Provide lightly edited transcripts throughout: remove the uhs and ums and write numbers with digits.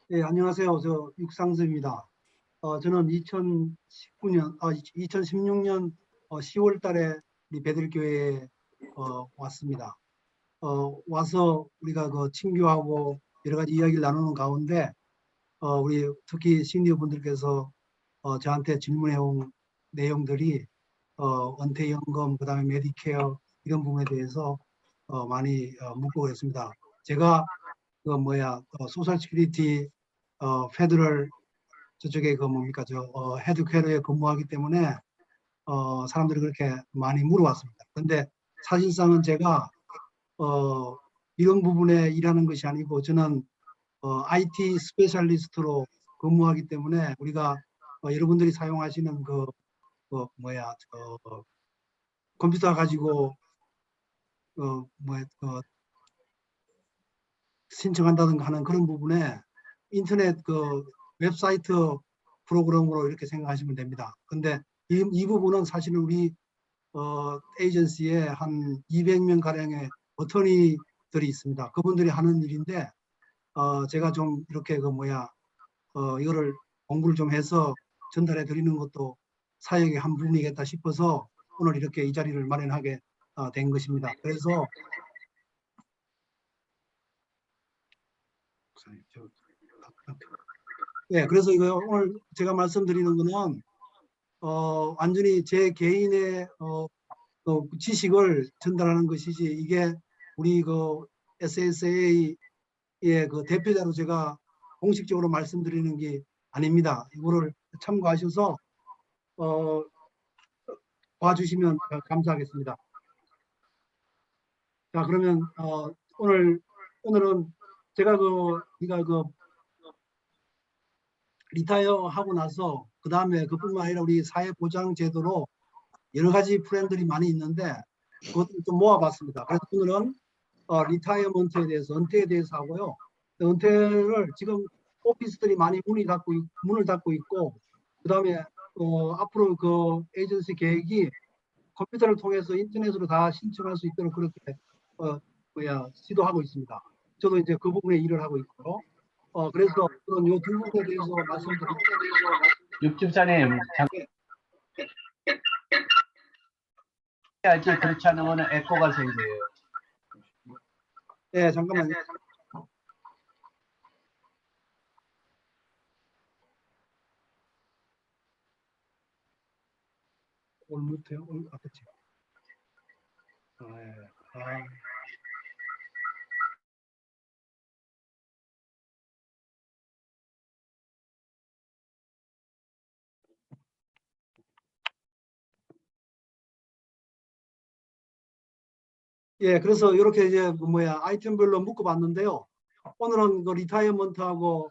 네, 안녕하세요. 저 육상수입니다. 저는 2016년 10월 달에 우리 베들교회에 왔습니다. 와서 우리가 그 친교하고 여러 가지 이야기를 나누는 가운데 우리 특히 시니어 분들께서 저한테 질문해온 내용들이 은퇴연금, 그다음에 메디케어 이런 부분에 대해서 많이 묻고 그랬습니다. 제가 소셜 시큐리티 페더럴 저쪽에 그 뭡니까 헤드퀘어에 근무하기 때문에 사람들이 그렇게 많이 물어왔습니다. 그런데 사실상은 제가 이런 부분에 일하는 것이 아니고 저는 IT 스페셜리스트로 근무하기 때문에 우리가 여러분들이 사용하시는 컴퓨터 가지고 신청한다든가 하는 그런 부분에 인터넷 웹사이트 프로그램으로 이렇게 생각하시면 됩니다. 근데 이 부분은 사실은 우리 에이전시에 한 200명 가량의 어터니들이 있습니다. 그분들이 하는 일인데 제가 좀 이렇게 이거를 공부를 좀 해서 전달해 드리는 것도 사역의 한 부분이겠다 싶어서 오늘 이렇게 이 자리를 마련하게 된 것입니다. 그래서 그래서 이거 오늘 제가 말씀드리는 거는 완전히 제 개인의 지식을 전달하는 것이지 이게 우리 SSA의 대표자로 제가 공식적으로 말씀드리는 게 아닙니다. 이거를 참고하셔서 봐주시면 감사하겠습니다. 자, 그러면 오늘은 제가 리타이어 하고 나서 그 다음에 그뿐만 아니라 우리 사회보장제도로 여러 가지 프렌들이 많이 있는데 그것도 좀 모아봤습니다. 그래서 오늘은 리타이어먼트에 대해서, 은퇴에 대해서 하고요. 은퇴를 지금 오피스들이 많이 문을 닫고 있고, 그 다음에 앞으로 그 에이전시 계획이 컴퓨터를 통해서 인터넷으로 다 신청할 수 있도록 그렇게 시도하고 있습니다. 저도 이제 그 부분에 일을 하고 있고요. 그래서 그런 요 두 부분에 대해서 말씀드리고, 육집사님, 할지 그렇지 않으면 에코가 생겨요. 네, 잠깐만요. 오늘 못해요? 오늘 아프지? 예, 그래서 이렇게 이제 아이템별로 묶어봤는데요. 오늘은 리타이어먼트하고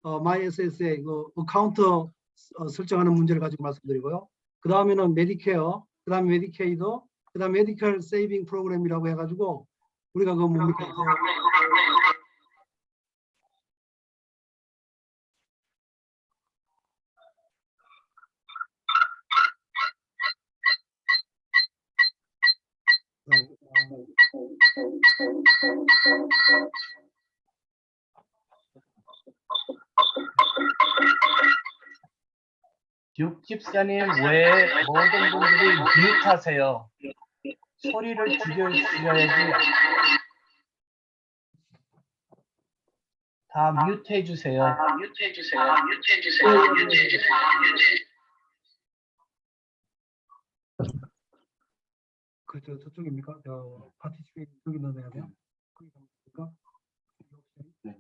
MySSA 어카운트 설정하는 문제를 가지고 말씀드리고요. 그 다음에는 메디케어, 그 다음에 메디케이드, 그 다음 메디컬 세이빙 프로그램이라고 해가지고 우리가 육집사님, 왜 모든 분들이 뮤트하세요? 소리를 줄여야지. 다 뮤트해 주세요. 저쪽입니까? 파티시페이트 여기 넣어야 돼요? 네.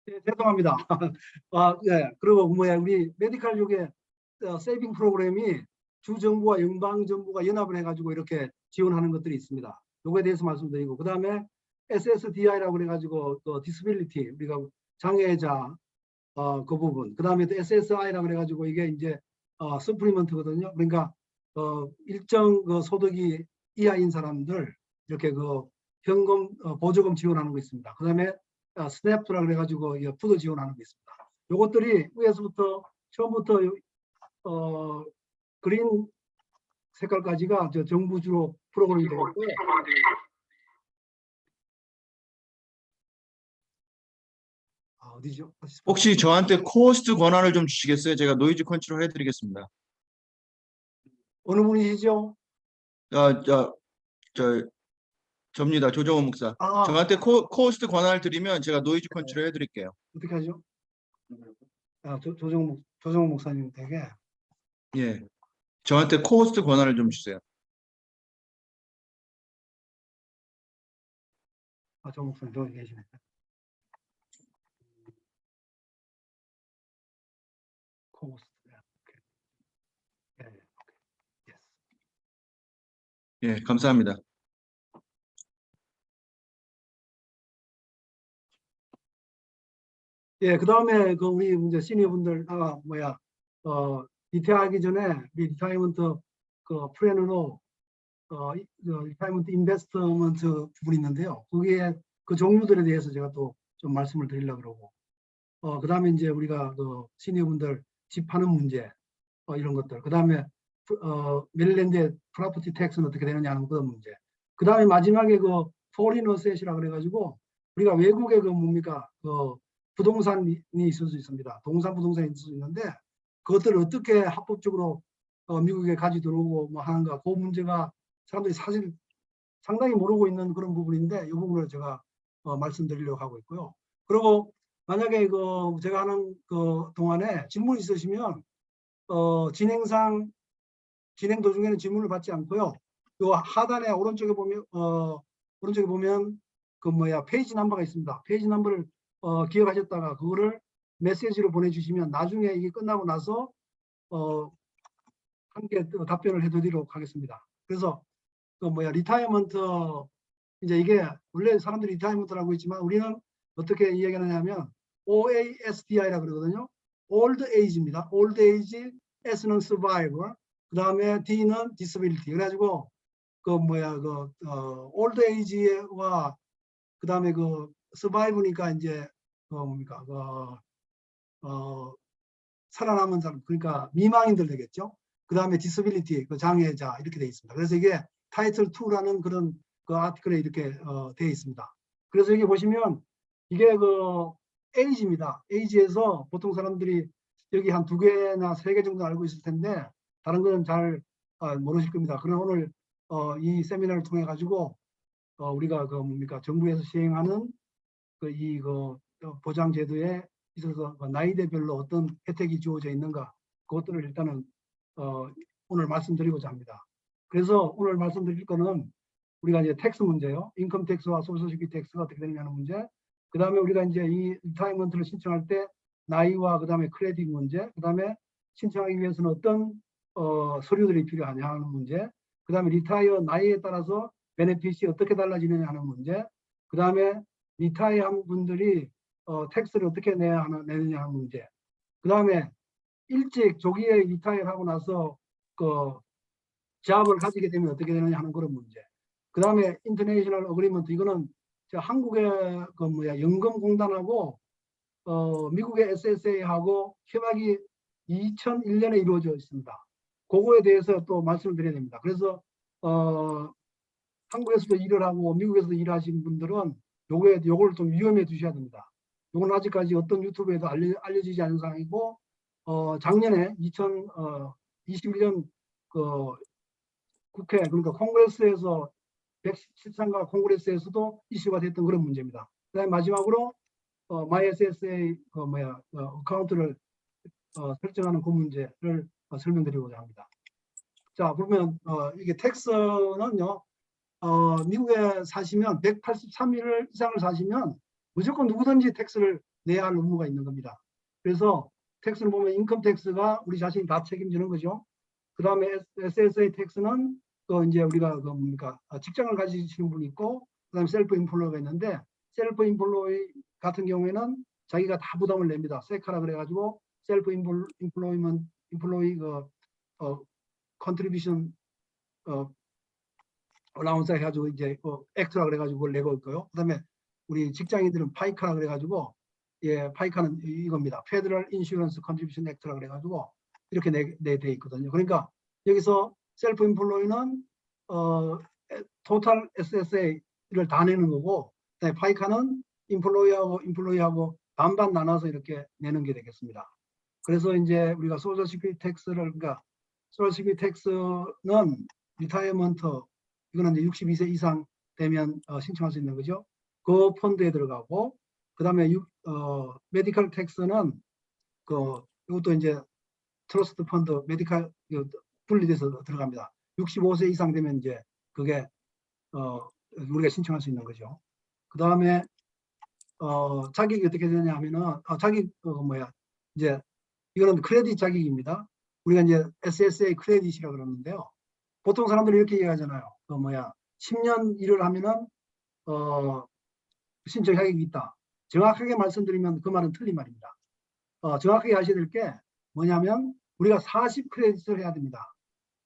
네, 죄송합니다. 예. 그리고 우리 메디컬 쪽에 세이빙 프로그램이 주 정부와 연방 정부가 연합을 해가지고 이렇게 지원하는 것들이 있습니다. 요거에 대해서 말씀드리고, 그 다음에 SSDI라고 그래가지고 디스빌리티, 우리가 장애자 그 부분, 그 다음에 또 SSI라고 그래가지고 이게 이제 서플리먼트거든요. 그러니까 일정 소득이 이하인 사람들 이렇게 현금 보조금 지원하는 거 있습니다. 그 다음에 스냅프라고 그래가지고 푸드 지원하는 게 있습니다. 요것들이 위에서부터 처음부터 그린 색깔까지가 저 정부 주로 프로그램이 되겠고요. 어디죠? 혹시 저한테 코스트 권한을 좀 주시겠어요? 제가 노이즈 컨트롤 해드리겠습니다. 어느 분이시죠? 접니다. 조정원 목사. 저한테 코스트 권한을 드리면 제가 노이즈 컨트롤 해드릴게요. 어떻게 하죠? 조정원 목사님 댁에. 예. 저한테 코스트 권한을 좀 주세요. 조 목사님 저기 계시네. 코스트. 예, 감사합니다. 예, 그 다음에 그 우리 이제 시니어분들 리타하기 전에 리타이먼트 그 플랜으로 리타이먼트 인베스트먼트 부분이 있는데요. 거기에 그 종류들에 대해서 제가 또 좀 말씀을 드리려고 그러고 그 다음에 이제 우리가 그 시니어분들 집 파는 문제 이런 것들, 그 다음에 메릴랜드의 프로퍼티 텍스는 어떻게 되느냐 하는 그런 문제, 그 다음에 마지막에 그 포린 어셋이라 그래가지고 우리가 외국에 그 뭡니까 그 부동산이 있을 수 있습니다. 부동산이 있을 수 있는데 그것들을 어떻게 합법적으로 미국에 가지고 들어오고 뭐 하는가, 그 문제가 사람들이 사실 상당히 모르고 있는 그런 부분인데 이 부분을 제가 말씀드리려고 하고 있고요. 그리고 만약에 그 제가 하는 그 동안에 질문 있으시면 진행 도중에는 질문을 받지 않고요. 요 하단에 오른쪽에 보면 그 페이지 넘버가 있습니다. 페이지 넘버를 기억하셨다가 그거를 메시지로 보내주시면 나중에 이게 끝나고 나서 함께 답변을 해드리도록 하겠습니다. 그래서 리타이어먼트, 이제 이게 원래 사람들이 리타이어먼트라고 있지만 우리는 어떻게 이야기하냐면 OASDI라 그러거든요. Old Age입니다. Old Age, S는 Survivor, 그 다음에 D는 Disability. 그래가지고 Old Age와 그 다음에 그 Survive니까 이제 살아남은 사람, 그러니까 미망인들 되겠죠. 그 다음에 Disability, 그 장애자 이렇게 되어 있습니다. 그래서 이게 타이틀 2라는 그런 그 아티클에 이렇게 되어 있습니다. 그래서 여기 보시면 이게 그 Age입니다. Age에서 보통 사람들이 여기 한 2개나 3개 정도 알고 있을 텐데 다른 거는 잘 모르실 겁니다. 그럼 오늘 이 세미나를 통해 가지고 우리가 정부에서 시행하는 보장 제도에 있어서 나이대별로 어떤 혜택이 주어져 있는가, 그것들을 일단은 오늘 말씀드리고자 합니다. 그래서 오늘 말씀드릴 거는 우리가 이제 텍스 문제요. 인컴 텍스와 소셜시큐리티 텍스가 어떻게 되느냐는 문제. 그 다음에 우리가 이제 이 리타이먼트를 신청할 때 나이와 그 다음에 크레딧 문제, 그 다음에 신청하기 위해서는 어떤 서류들이 필요하냐 하는 문제, 그 다음에 리타이어 나이에 따라서 베네핏이 어떻게 달라지느냐 하는 문제, 그 다음에 리타이어한 분들이 텍스를 어떻게 내느냐 하는 문제, 그 다음에 일찍 조기에 리타이어 하고 나서 그 잡을 가지게 되면 어떻게 되느냐 하는 그런 문제, 그 다음에 인터내셔널 어그리먼트, 이거는 한국의 연금공단하고 미국의 SSA하고 협약이 2001년에 이루어져 있습니다. 그거에 대해서 또 말씀을 드려야 됩니다. 그래서 한국에서도 일을 하고 미국에서도 일하신 분들은 요걸 좀 위험해 두셔야 됩니다. 요건 아직까지 어떤 유튜브에도 알려지지 않은 상황이고 작년에 2021년 그 국회, 그러니까 콩그레스에서 113가 콩그레스에서도 이슈가 됐던 그런 문제입니다. 그다음에 마지막으로 MySSA 어카운트를 설정하는 그 문제를 설명드리고자 합니다. 자, 그러면 이게 텍스는요, 미국에 사시면 183일 이상을 사시면 무조건 누구든지 텍스를 내야 할 의무가 있는 겁니다. 그래서 텍스를 보면 인컴 텍스가 우리 자신이 다 책임지는 거죠. 그 다음에 SSA 텍스는 이제 우리가 직장을 가지시는 분이 있고, 그 다음에 셀프 인플로이가 있는데, 셀프 인플로이 같은 경우에는 자기가 다 부담을 냅니다. 세카라 그래가지고 셀프 인플로이 컨트리뷰션 어라운스 해가지고 이제 액트라 그래가지고 그걸 내고 있고요. 그다음에 우리 직장인들은 파이카라 그래가지고 파이카는 이겁니다. 페더럴 인슈런스 컨트리뷰션 액트라 그래가지고 이렇게 돼 있거든요. 그러니까 여기서 셀프 인플로이는 토탈 SSA를 다 내는 거고, 그다음에 파이카는 인플로이하고 반반 나눠서 이렇게 내는 게 되겠습니다. 그래서 이제 우리가 소셜 시큐리티 텍스를, 그러니까 소셜 시큐리티 텍스는 리타이어먼트, 이거는 이제 62세 이상 되면 신청할 수 있는 거죠. 그 펀드에 들어가고, 그다음에 메디컬 텍스는 이것도 이제 트러스트 펀드 메디컬 분리돼서 들어갑니다. 65세 이상 되면 이제 그게 우리가 신청할 수 있는 거죠. 그 다음에 자격이 어떻게 되냐 하면은 자격 이제 이거는 크레딧 자격입니다. 우리가 이제 SSA 크레딧이라고 그러는데요. 보통 사람들이 이렇게 얘기하잖아요. 10년 일을 하면은 신청 자격이 있다. 정확하게 말씀드리면 그 말은 틀린 말입니다. 정확하게 하셔야 될 게 뭐냐면 우리가 40 크레딧을 해야 됩니다.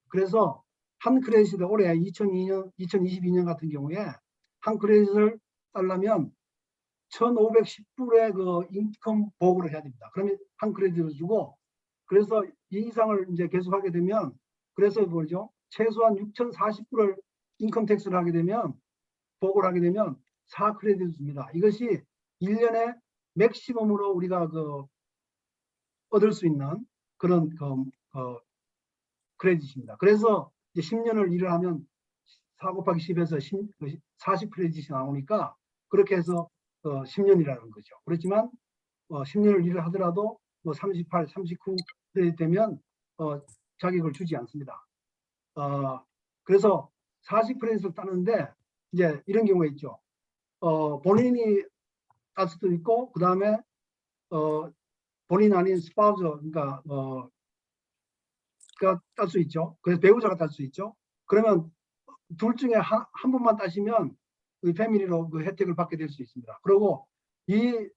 그래서 한 크레딧을 올해 2022년 같은 경우에 한 크레딧을 따려면 1,510불의 그 인컴 보고를 해야 됩니다. 그러면 한 크레딧을 주고, 그래서 이 이상을 이제 계속하게 되면, 그래서 뭐죠? 최소한 6,040불을 인컴 텍스를 하게 되면, 보고를 하게 되면 4크레딧을 줍니다. 이것이 1년에 맥시멈으로 우리가 얻을 수 있는 그런 크레딧입니다. 그래서 이제 10년을 일을 하면 4 곱하기 10에서 40 크레딧이 나오니까 그렇게 해서 10년이라는 거죠. 그렇지만 10년을 일을 하더라도 38, 39 크레딧 되면 자격을 주지 않습니다. 그래서 40 크레딧을 따는데 이제 이런 경우가 있죠. 본인이 딸 수도 있고, 그 다음에 본인 아닌 스파우저, 그러니까 딸 수 있죠. 그래서 배우자가 딸 수 있죠. 그러면 둘 중에 한 분만 따시면 그 패밀리로 그 혜택을 받게 될 수 있습니다. 그리고 이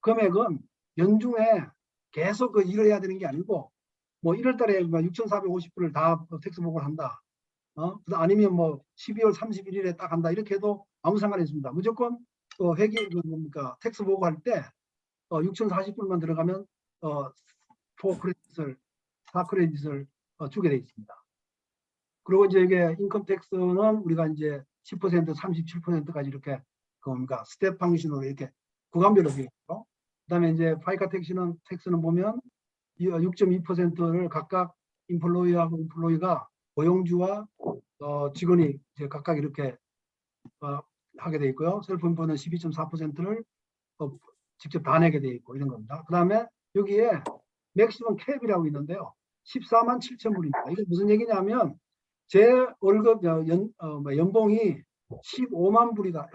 금액은 연중에 계속 그 일을 해야 되는 게 아니고, 뭐 1월 달에 6,450불을 다 텍스 보고를 한다. 아니면 뭐 12월 31일에 딱 한다. 이렇게 해도 아무 상관이 없습니다. 무조건 회계 뭡니까 텍스 보고할 때 6,040불만 들어가면 4크레딧을 주게 되어 있습니다. 그리고 이제 이게 인컴 텍스는 우리가 이제 10%, 37%까지 이렇게 그러니까 스텝 방식으로 이렇게 구간별로 되어 있고, 그다음에 이제 파이카 텍스는 보면 6.2%를 각각 인플로이하고 인플로이가 고용주와 직원이 이제 각각 이렇게 하게 되어 있고요. 셀프 인포는 12.4%를 직접 다 내게 되어 있고 이런 겁니다. 그다음에 여기에 맥시멈 캡이라고 있는데요. 14만 7천 불입니다. 이게 무슨 얘기냐면 제 월급 연봉이 15만 불이다.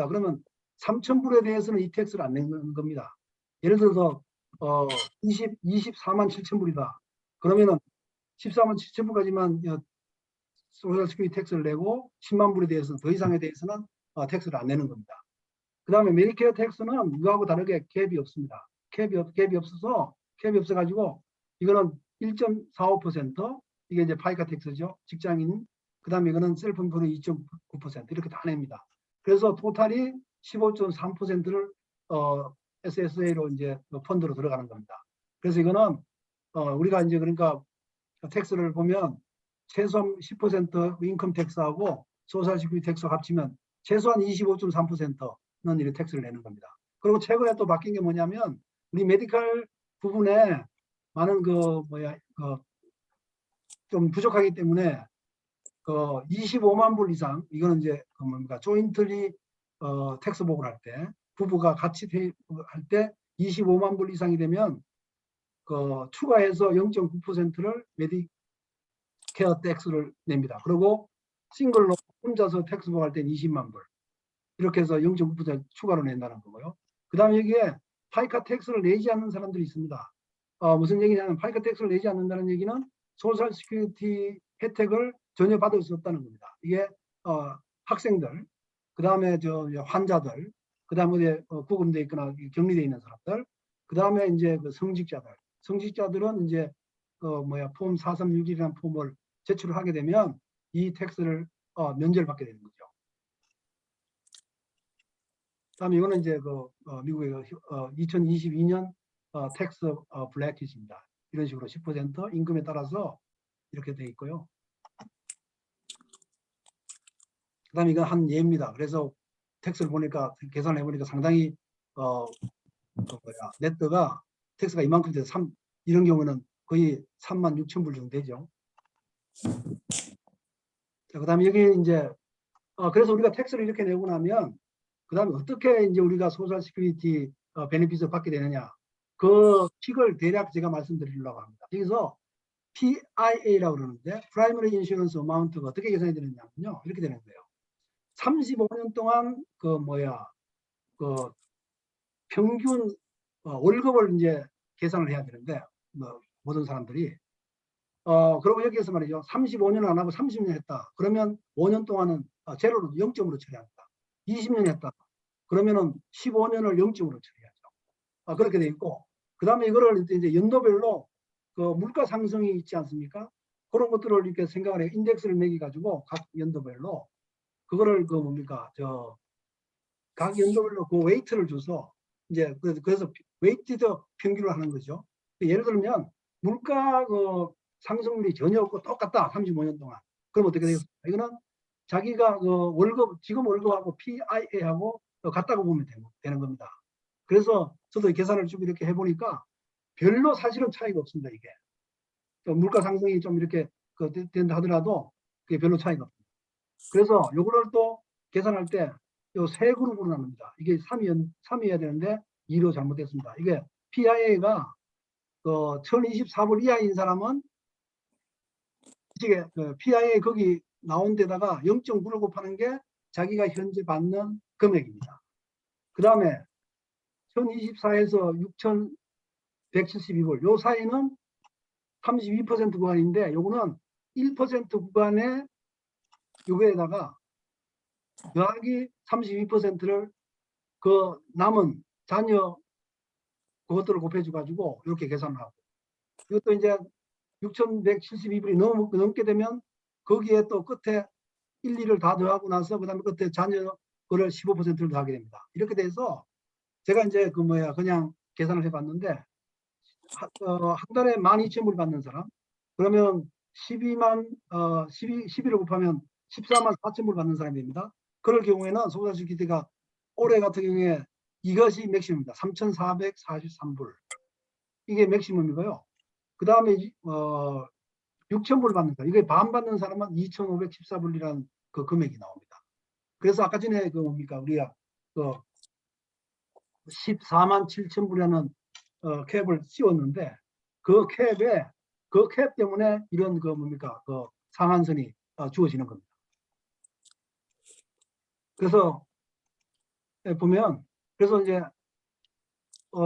그러면 3천 불에 대해서는 이 텍스를 안 내는 겁니다. 예를 들어서 24만 7천 불이다. 그러면은 14만 7천 불까지만 소셜 시큐리티 텍스를 내고 10만 불에 대해서는 더 이상에 대해서는 텍스를 안 내는 겁니다. 그 다음에 메디케어 텍스는 이거하고 다르게 캡이 없습니다. 캡이 없어가지고 이거는 1.45%, 이게 이제 파이카 텍스죠. 직장인. 그 다음에 이거는 셀프 인포는 2.9% 이렇게 다 냅니다. 그래서 토탈이 15.3%를 SSA로 이제 펀드로 들어가는 겁니다. 그래서 이거는 우리가 이제 그러니까 텍스를 보면 최소한 10% 인컴 텍스하고 소셜 시큐리티 텍스 합치면 최소한 25.3%는 이렇게 텍스를 내는 겁니다. 그리고 최근에 또 바뀐 게 뭐냐면 우리 메디컬 부분에 많은 좀 부족하기 때문에 25만 불 이상, 이거는 이제 뭡니까 조인트리 텍스 보고를 할 때 부부가 같이 할 때 25만 불 이상이 되면 추가해서 0.9%를 메디케어 텍스를 냅니다. 그리고 싱글로 혼자서 텍스 보고할 때는 20만 불 이렇게 해서 0.9% 추가로 낸다는 거고요. 그 다음에 여기에 파이카 텍스를 내지 않는 사람들이 있습니다. 무슨 얘기냐면 파이카 텍스를 내지 않는다는 얘기는 소셜 시큐리티 혜택을 전혀 받을 수 없다는 겁니다. 이게 학생들, 그 다음에 환자들, 그 다음에 구금되어 있거나 격리되어 있는 사람들, 그 다음에 이제 성직자들은 이제 폼 4361이라는 폼을 제출을 하게 되면 이 텍스를 면제를 받게 되는 거죠. 다음에 이거는 이제 미국의 2022년 텍스 블랙킷입니다. 이런 식으로 10% 임금에 따라서 이렇게 돼 있고요. 그다음에 이건 한 예입니다. 그래서 텍스를 보니까 계산해 보니까 상당히 네트가 텍스가 이만큼 돼서 이런 경우는 거의 36,000불 정도 되죠. 자, 그다음에 여기 이제 그래서 우리가 텍스를 이렇게 내고 나면 그다음에 어떻게 이제 우리가 소셜 시큐리티 베네핏을 받게 되느냐, 그 픽을 대략 제가 말씀드리려고 합니다. 여기서 PIA라고 그러는데 Primary Insurance Amount가 어떻게 계산이 되느냐면요, 이렇게 되는 거예요. 35년 동안 그 평균 월급을 이제 계산을 해야 되는데 모든 사람들이 그리고 여기에서 말이죠, 35년을 안 하고 30년 했다 그러면 5년 동안은 제로로 0점으로 처리합니다. 20년 했다 그러면은 15년을 0점으로 처리하죠. 그렇게 돼 있고, 그 다음에 이거를 이제 연도별로 그 물가 상승이 있지 않습니까? 그런 것들을 이렇게 생각을 해 인덱스를 매겨 가지고 각 연도별로 그거를 그 뭡니까 각 연도별로 그 웨이트를 줘서 이제 그래서 웨이티드 평균을 하는 거죠. 예를 들면 물가 그 상승률이 전혀 없고 똑같다 35년 동안. 그럼 어떻게 되겠습니까? 이거는 자기가 그 월급 지금 월급하고 PIA하고 같다고 보면 되는 겁니다. 그래서 저도 계산을 쭉 이렇게 해보니까 별로 사실은 차이가 없습니다. 이게 물가 상승이 좀 이렇게 된다 하더라도 그게 별로 차이가 없습니다. 그래서 요거를 또 계산할 때 요 세 그룹으로 나눕니다. 이게 3이어야 되는데 2로 잘못됐습니다. 이게 PIA가 그 1024불 이하인 사람은 이게 PIA 거기 나온 데다가 0.9를 곱하는 게 자기가 현재 받는 금액입니다. 그 다음에 1024에서 6172불 요 사이는 32% 구간인데 요거는 1% 구간에 요거에다가 더하기 32%를 그 남은 자녀 그것들을 곱해줘 가지고 이렇게 계산을 하고, 이것도 이제 6,172불이 넘게 되면 거기에 또 끝에 1, 2를 다 더하고 나서 그 다음에 끝에 자녀 거를 15%를 더하게 됩니다. 이렇게 돼서 제가 이제 그냥 계산을 해봤는데 한 달에 12,000불 받는 사람 그러면 12를 곱하면 144,000불 받는 사람입니다. 그럴 경우에는 소셜시큐리티가 올해 같은 경우에 이것이 맥시멈입니다. 3,443불 이게 맥시멈이고요. 그 다음에 6,000불 받는 사람, 이게 반 받는 사람은 2,514불이라는 그 금액이 나옵니다. 그래서 아까 전에 우리가 147,000불이라는 캡을 씌웠는데 그 캡 때문에 이런 그 상한선이 주어지는 겁니다. 그래서 보면 그래서 이제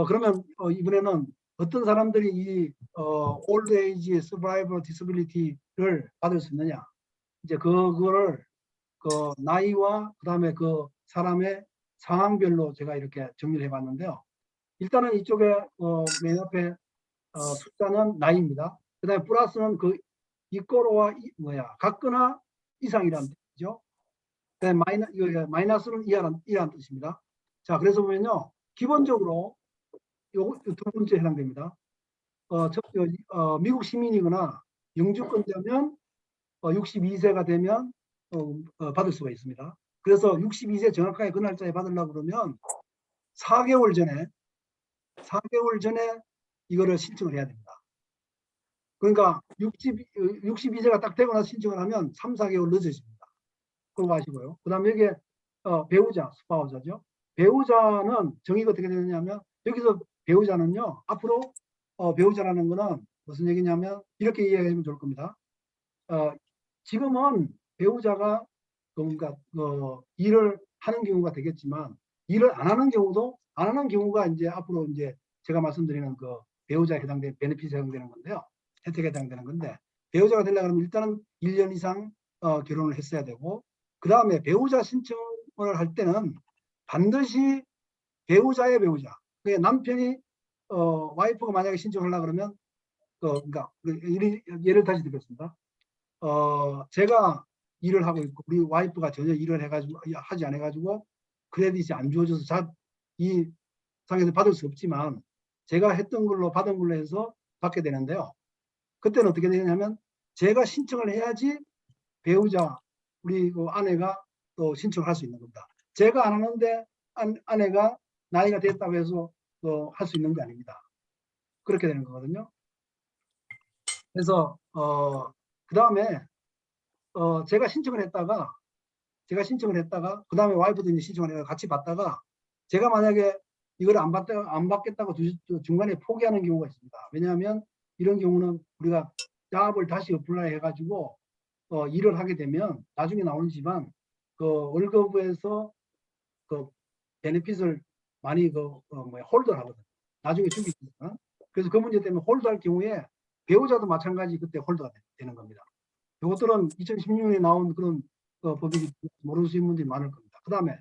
그러면 이번에는 어떤 사람들이 이 old age survivor disability를 받을 수 있느냐, 이제 그거를 그 나이와 그다음에 그 사람의 상황별로 제가 이렇게 정리를 해봤는데요. 일단은 이쪽에 맨 앞에 숫자는 나이입니다. 그다음에 플러스는 그 이꼬로와 같거나 이상이라는 뜻이죠. 그다음에 마이너스는 이하라는 뜻입니다. 자, 그래서 보면요, 기본적으로 요 두 번째 해당됩니다. 미국 시민이거나 영주권자면 62세가 되면 받을 수가 있습니다. 그래서 62세 정확하게 그 날짜에 받으려고 그러면 4개월 전에 이거를 신청을 해야 됩니다. 그러니까 62세가 딱 되고 나서 신청을 하면 3, 4개월 늦어집니다. 그거 아시고요. 그 다음에 여기에 배우자, 스파우자죠. 배우자는 정의가 어떻게 되느냐면 여기서 배우자는요, 앞으로 배우자라는 거는 무슨 얘기냐면 이렇게 이해하시면 좋을 겁니다. 지금은 배우자가 그러니까 일을 하는 경우가 되겠지만 일을 안 하는 경우가 이제 앞으로 이제 제가 말씀드리는 그 배우자에 해당되는 베네핏에 해당되는 건데요. 혜택에 해당되는 건데, 배우자가 되려고 하면 일단은 1년 이상 결혼을 했어야 되고, 그 다음에 배우자 신청을 할 때는 반드시 배우자의 배우자, 남편이 와이프가 만약에 신청하려고 그러면 그러니까 예를 다시 드리겠습니다. 제가 일을 하고 있고 우리 와이프가 전혀 일을 하지 않아 가지고 크레딧이 안 주어져서 이 상에서 받을 수 없지만 제가 했던 걸로 받은 걸로 해서 받게 되는데요. 그때는 어떻게 되냐면 제가 신청을 해야지 배우자, 우리 그 아내가 또 신청을 할 수 있는 겁니다. 제가 안 하는데 아내가 나이가 됐다고 해서 할 수 있는 게 아닙니다. 그렇게 되는 거거든요. 그래서 그 다음에 제가 신청을 했다가 그 다음에 와이프도 이제 신청을 해서 같이 받다가 제가 만약에 이걸 안 받겠다고 중간에 포기하는 경우가 있습니다. 왜냐하면 이런 경우는 우리가 잡을 다시 어플라이 해가지고 일을 하게 되면 나중에 나오지만 그 월급에서 그 베네핏을 많이 홀더를 하거든요. 나중에 주기 때문에. 그래서 그 문제 때문에 홀더할 경우에 배우자도 마찬가지 그때 홀더가 되는 겁니다. 이것들은 2016년에 나온 그런 법이 모르시는 분들이 많을 겁니다. 그 다음에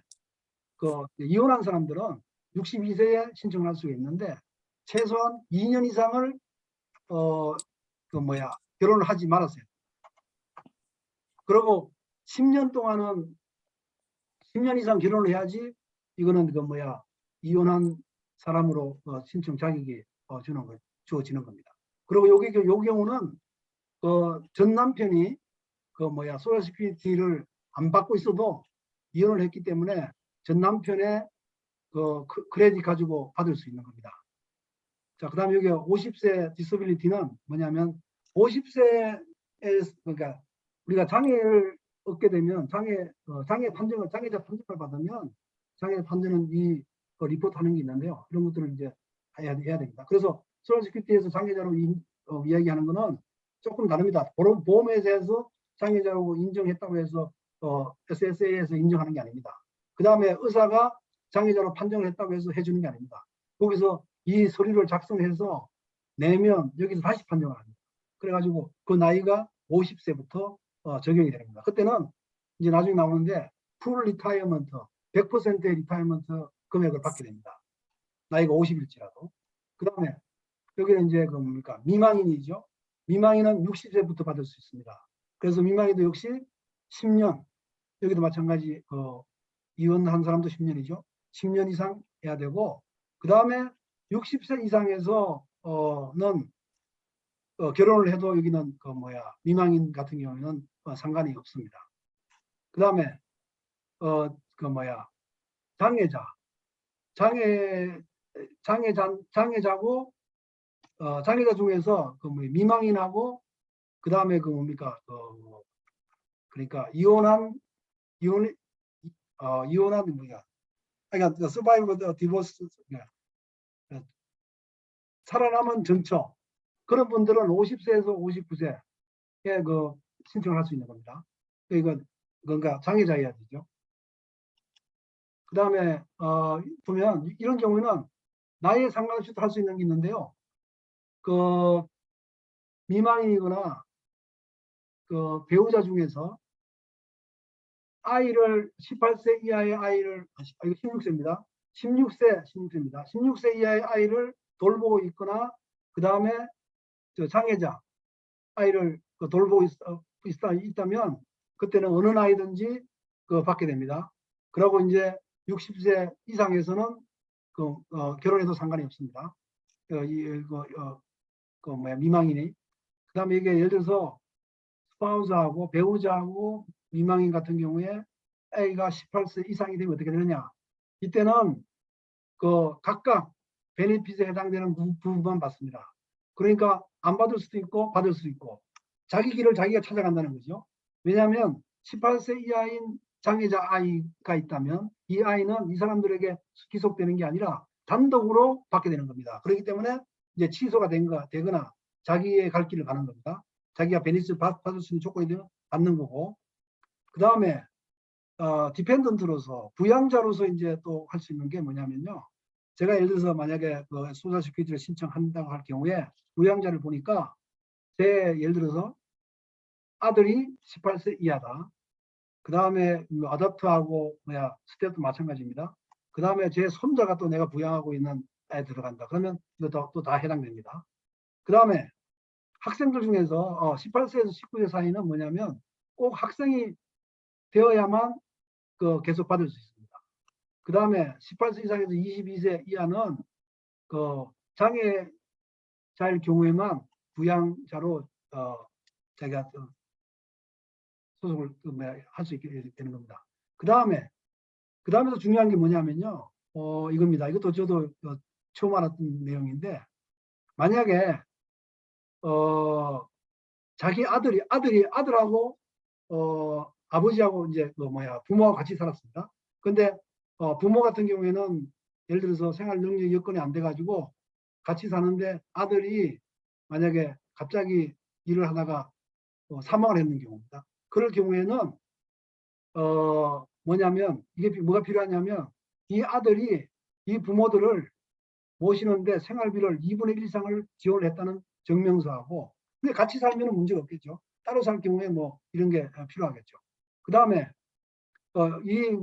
이혼한 사람들은 62세에 신청을 할 수가 있는데 최소한 2년 이상을 결혼을 하지 말았어요. 그리고 10년 동안은 10년 이상 결혼을 해야지 이거는 이혼한 사람으로 신청 자격이 주어지는 겁니다. 그리고 요 경우는 전 남편이 소셜 시큐리티를 안 받고 있어도 이혼을 했기 때문에 전 남편의 크레딧 가지고 받을 수 있는 겁니다. 자, 그 다음에 여기 50세 디서빌리티는 뭐냐면 50세에 그러니까 우리가 장애를 얻게 되면 장애자 판정을 받으면 장애 판정은 리포트 하는 게 있는데요. 이런 것들을 이제 해야 됩니다. 그래서 소셜 시큐리티에서 장애자로 이야기하는 거는 조금 다릅니다. 보험회사에서 장애자로 인정했다고 해서 SSA에서 인정하는 게 아닙니다. 그 다음에 의사가 장애자로 판정을 했다고 해서 해주는 게 아닙니다. 거기서 이 서류를 작성해서 내면 여기서 다시 판정을 합니다. 그래가지고 그 나이가 50세부터 적용이 됩니다. 그때는 이제 나중에 나오는데 풀 리타이어먼트 100%의 리타이어먼트 금액을 받게 됩니다. 나이가 50일지라도. 그 다음에 여기는 이제 미망인이죠. 미망인은 60세부터 받을 수 있습니다. 그래서 미망인도 역시 10년, 여기도 마찬가지 이혼한 사람도 10년이죠. 10년 이상 해야 되고, 그 다음에 60세 이상에서는 결혼을 해도 여기는 미망인 같은 경우에는 상관이 없습니다. 그 다음에 장애자고 장애자 중에서 미망인하고 그 다음에 그러니까 이혼한 그러니까 서바이브 디보스 살아남은 전처 그런 분들은 50세에서 59세에 신청을 할 수 있는 겁니다. 이건 그러니까 장애자여야 되죠. 그 다음에 보면 이런 경우에는 나이에 상관없이 할 수 있는 게 있는데요. 미망인이거나 배우자 중에서 아이를 18세 이하의 아이를 이거 16세입니다. 16세 이하의 아이를 돌보고 있거나 그 다음에 장애자 아이를 돌보고 있다면 그때는 어느 나이든지 받게 됩니다. 그리고 이제 60세 이상에서는 결혼해도 상관이 없습니다. 미망인이. 그 다음에 이게 예를 들어서 스파우스하고 배우자하고 미망인 같은 경우에 A가 18세 이상이 되면 어떻게 되느냐. 이때는 각각 베네핏에 해당되는 부분만 받습니다. 그러니까 안 받을 수도 있고 받을 수도 있고 자기 길을 자기가 찾아간다는 거죠. 왜냐하면 18세 이하인 장애자 아이가 있다면 이 아이는 이 사람들에게 기속되는 게 아니라 단독으로 받게 되는 겁니다. 그렇기 때문에 이제 취소가 되거나 자기의 갈 길을 가는 겁니다. 자기가 베네핏을 받을 수 있는 조건이 되면 받는 거고, 그 다음에 디펜던트로서 부양자로서 이제 또 할 수 있는 게 뭐냐면요. 제가 예를 들어서 만약에 소셜 시큐리티를 신청한다고 할 경우에 부양자를 보니까 예를 들어서 아들이 18세 이하다. 그 다음에 아답트하고 스텝도 마찬가지입니다. 그 다음에 제 손자가 또 내가 부양하고 있는 애에 들어간다. 그러면 이거 또 다 해당됩니다. 그 다음에 학생들 중에서 18세에서 19세 사이는 뭐냐면 꼭 학생이 되어야만 계속 받을 수 있습니다. 그 다음에 18세 이상에서 22세 이하는 장애자일 경우에만 부양자로 자기가 소속을 할 수 있게 되는 겁니다. 그 다음에도 중요한 게 뭐냐면요. 이겁니다. 이것도 저도 처음 알았던 내용인데, 만약에 자기 아들하고 아버지하고 이제 부모하고 같이 살았습니다. 근데 부모 같은 경우에는 예를 들어서 생활 능력 여건이 안 돼가지고 같이 사는데 아들이 만약에 갑자기 일을 하다가 사망을 했는 경우입니다. 그럴 경우에는 뭐냐면 이게 뭐가 필요하냐면 이 아들이 이 부모들을 모시는데 생활비를 2분의 1 이상을 지원을 했다는 증명서하고, 근데 같이 살면 문제가 없겠죠. 따로 살 경우에 뭐 이런 게 필요하겠죠. 그 다음에 이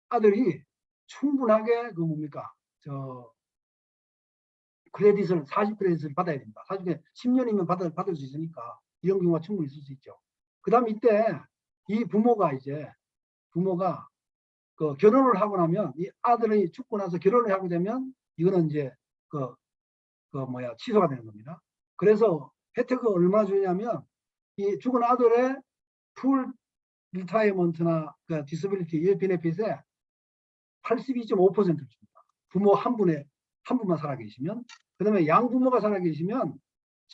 아들이 충분하게 그 뭡니까 크레딧을 40크레딧을 받아야 됩니다. 사실 10년이면 받을 수 있으니까 이런 경우가 충분히 있을 수 있죠. 그 다음 이때 이 부모가 그 결혼을 하고 나면 이 아들이 죽고 나서 결혼을 하게 되면 이거는 이제 취소가 되는 겁니다. 그래서 혜택을 얼마 주냐면 이 죽은 아들의 풀 리타이어먼트나 그 디스빌리티 이 베네핏에 82.5%를 줍니다. 부모 한 분만 살아계시면. 그다음에 양부모가 살아계시면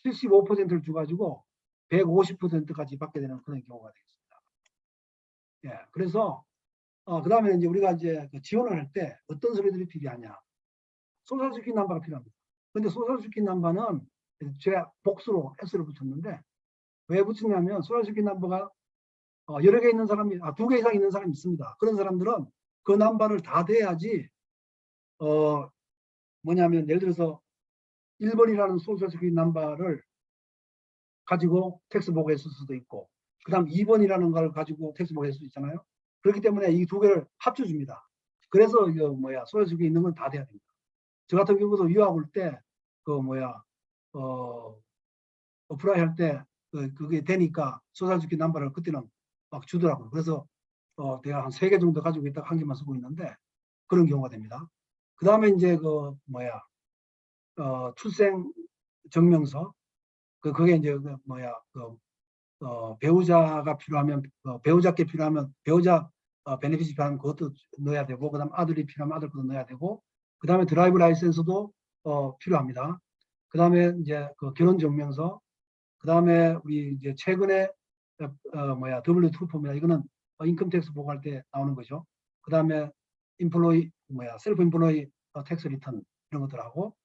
75%를 줘가지고 150%까지 받게 되는 그런 경우가 되겠습니다. 예, 그래서 그다음에 이제 우리가 이제 지원을 할 때 어떤 서류들이 필요하냐? 소셜 세큐리티 넘버가 필요합니다. 근데 소셜 세큐리티 넘버는 제가 복수로 S를 붙였는데, 왜 붙였냐면 소셜 세큐리티 넘버가 여러 개 있는 사람이 2개 이상 있는 사람이 있습니다. 그런 사람들은 그 넘버를 다 돼야지 뭐냐면 예를 들어서 1번이라는 소셜 세큐리티 넘버를 가지고 텍스 보고했을 수도 있고, 그 다음 2번이라는 걸 가지고 텍스 보고했을 수도 있잖아요. 그렇기 때문에 이 2개를 합쳐줍니다. 그래서 이거 소셜 세큐리티 있는 건 다 돼야 됩니다. 저 같은 경우도 유학 올 때 어플라이 할 때 그게 되니까 소셜 세큐리티 넘버를 그때는 막 주더라고요. 그래서 내가 한 3개 정도 가지고 있다가 1개만 쓰고 있는데 그런 경우가 됩니다. 그 다음에 이제 출생 증명서, 그게 이제 배우자가 필요하면 배우자께 필요하면 배우자 베네핏이 필요하면 그것도 넣어야 되고, 그 다음 아들이 필요하면 아들 것도 넣어야 되고, 그 다음에 드라이브 라이센스도 필요합니다. 그 다음에 이제 결혼 증명서, 그 다음에 우리 이제 최근에 W2 폼이나 이거는 인컴텍스 보고할 때 나오는 거죠. 그 다음에 셀프 인플로이 텍스 리턴 이런 것들하고,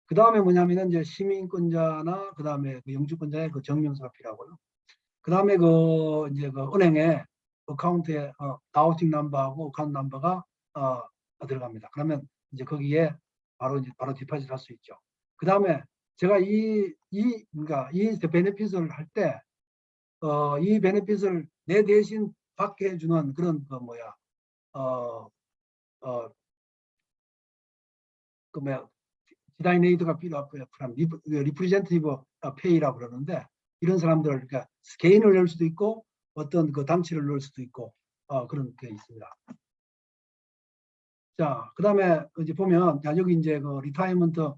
그 다음에 뭐냐면은 이제 시민권자나 그 다음에 영주권자의 증명서가 필요하고요. 그 다음에 이제 은행에 어카운트에 나우팅 넘버하고 어카운트 넘버가 들어갑니다. 그러면 이제 거기에 바로 디파짓 할 수 있죠. 그 다음에 제가 그러니까 이 베네핏을 할 때 이 베네핏을 내 대신 받게 해주는 그런 디자이네이드가 필요한 리프레젠티브 페이라고 그러는데, 이런 사람들 그러니까 개인을 넣을 수도 있고 어떤 단체를 넣을 수도 있고 그런 게 있습니다. 자, 그다음에 이제 보면 여기 이제 리타이어먼트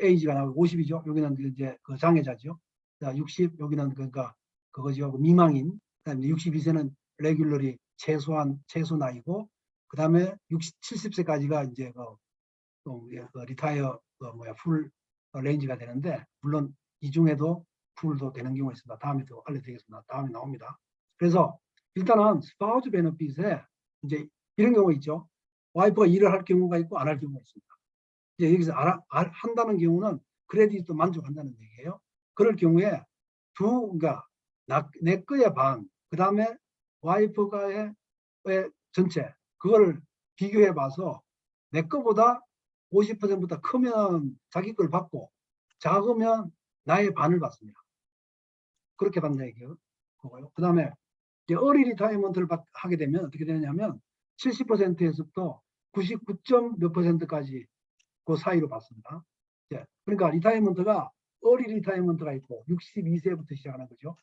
에이지가 나오고 50이죠. 여기는 이제 장애자죠. 자, 60 여기는 그러니까 그거죠. 미망인. 그다음에 62세는 레귤러리 최소 나이고, 그다음에 70세까지가 이제 리타이어 풀 레인지가 되는데, 물론 이 중에도 풀도 되는 경우가 있습니다. 다음에 또 알려드리겠습니다. 다음에 나옵니다. 그래서 일단은 스파우스 베너핏에 이제 이런 경우가 있죠. 와이프가 일을 할 경우가 있고 안 할 경우가 있습니다. 이제 여기서 한다는 경우는 크레딧도 만족한다는 얘기예요. 그럴 경우에 그러니까 내 거의 반, 그 다음에 와이프가의 전체, 그거를 비교해 봐서 내 거보다 50%보다 크면 자기 걸 받고 작으면 나의 반을 받습니다. 그렇게 받는 얘기예요. 그 다음에 어리 리타이어먼트를 하게 되면 어떻게 되냐면 70%에서부터 99점 몇 %까지 그 사이로 받습니다. 그러니까 리타이어먼트가 어리 리타이어먼트가 있고 62세부터 시작하는 거죠.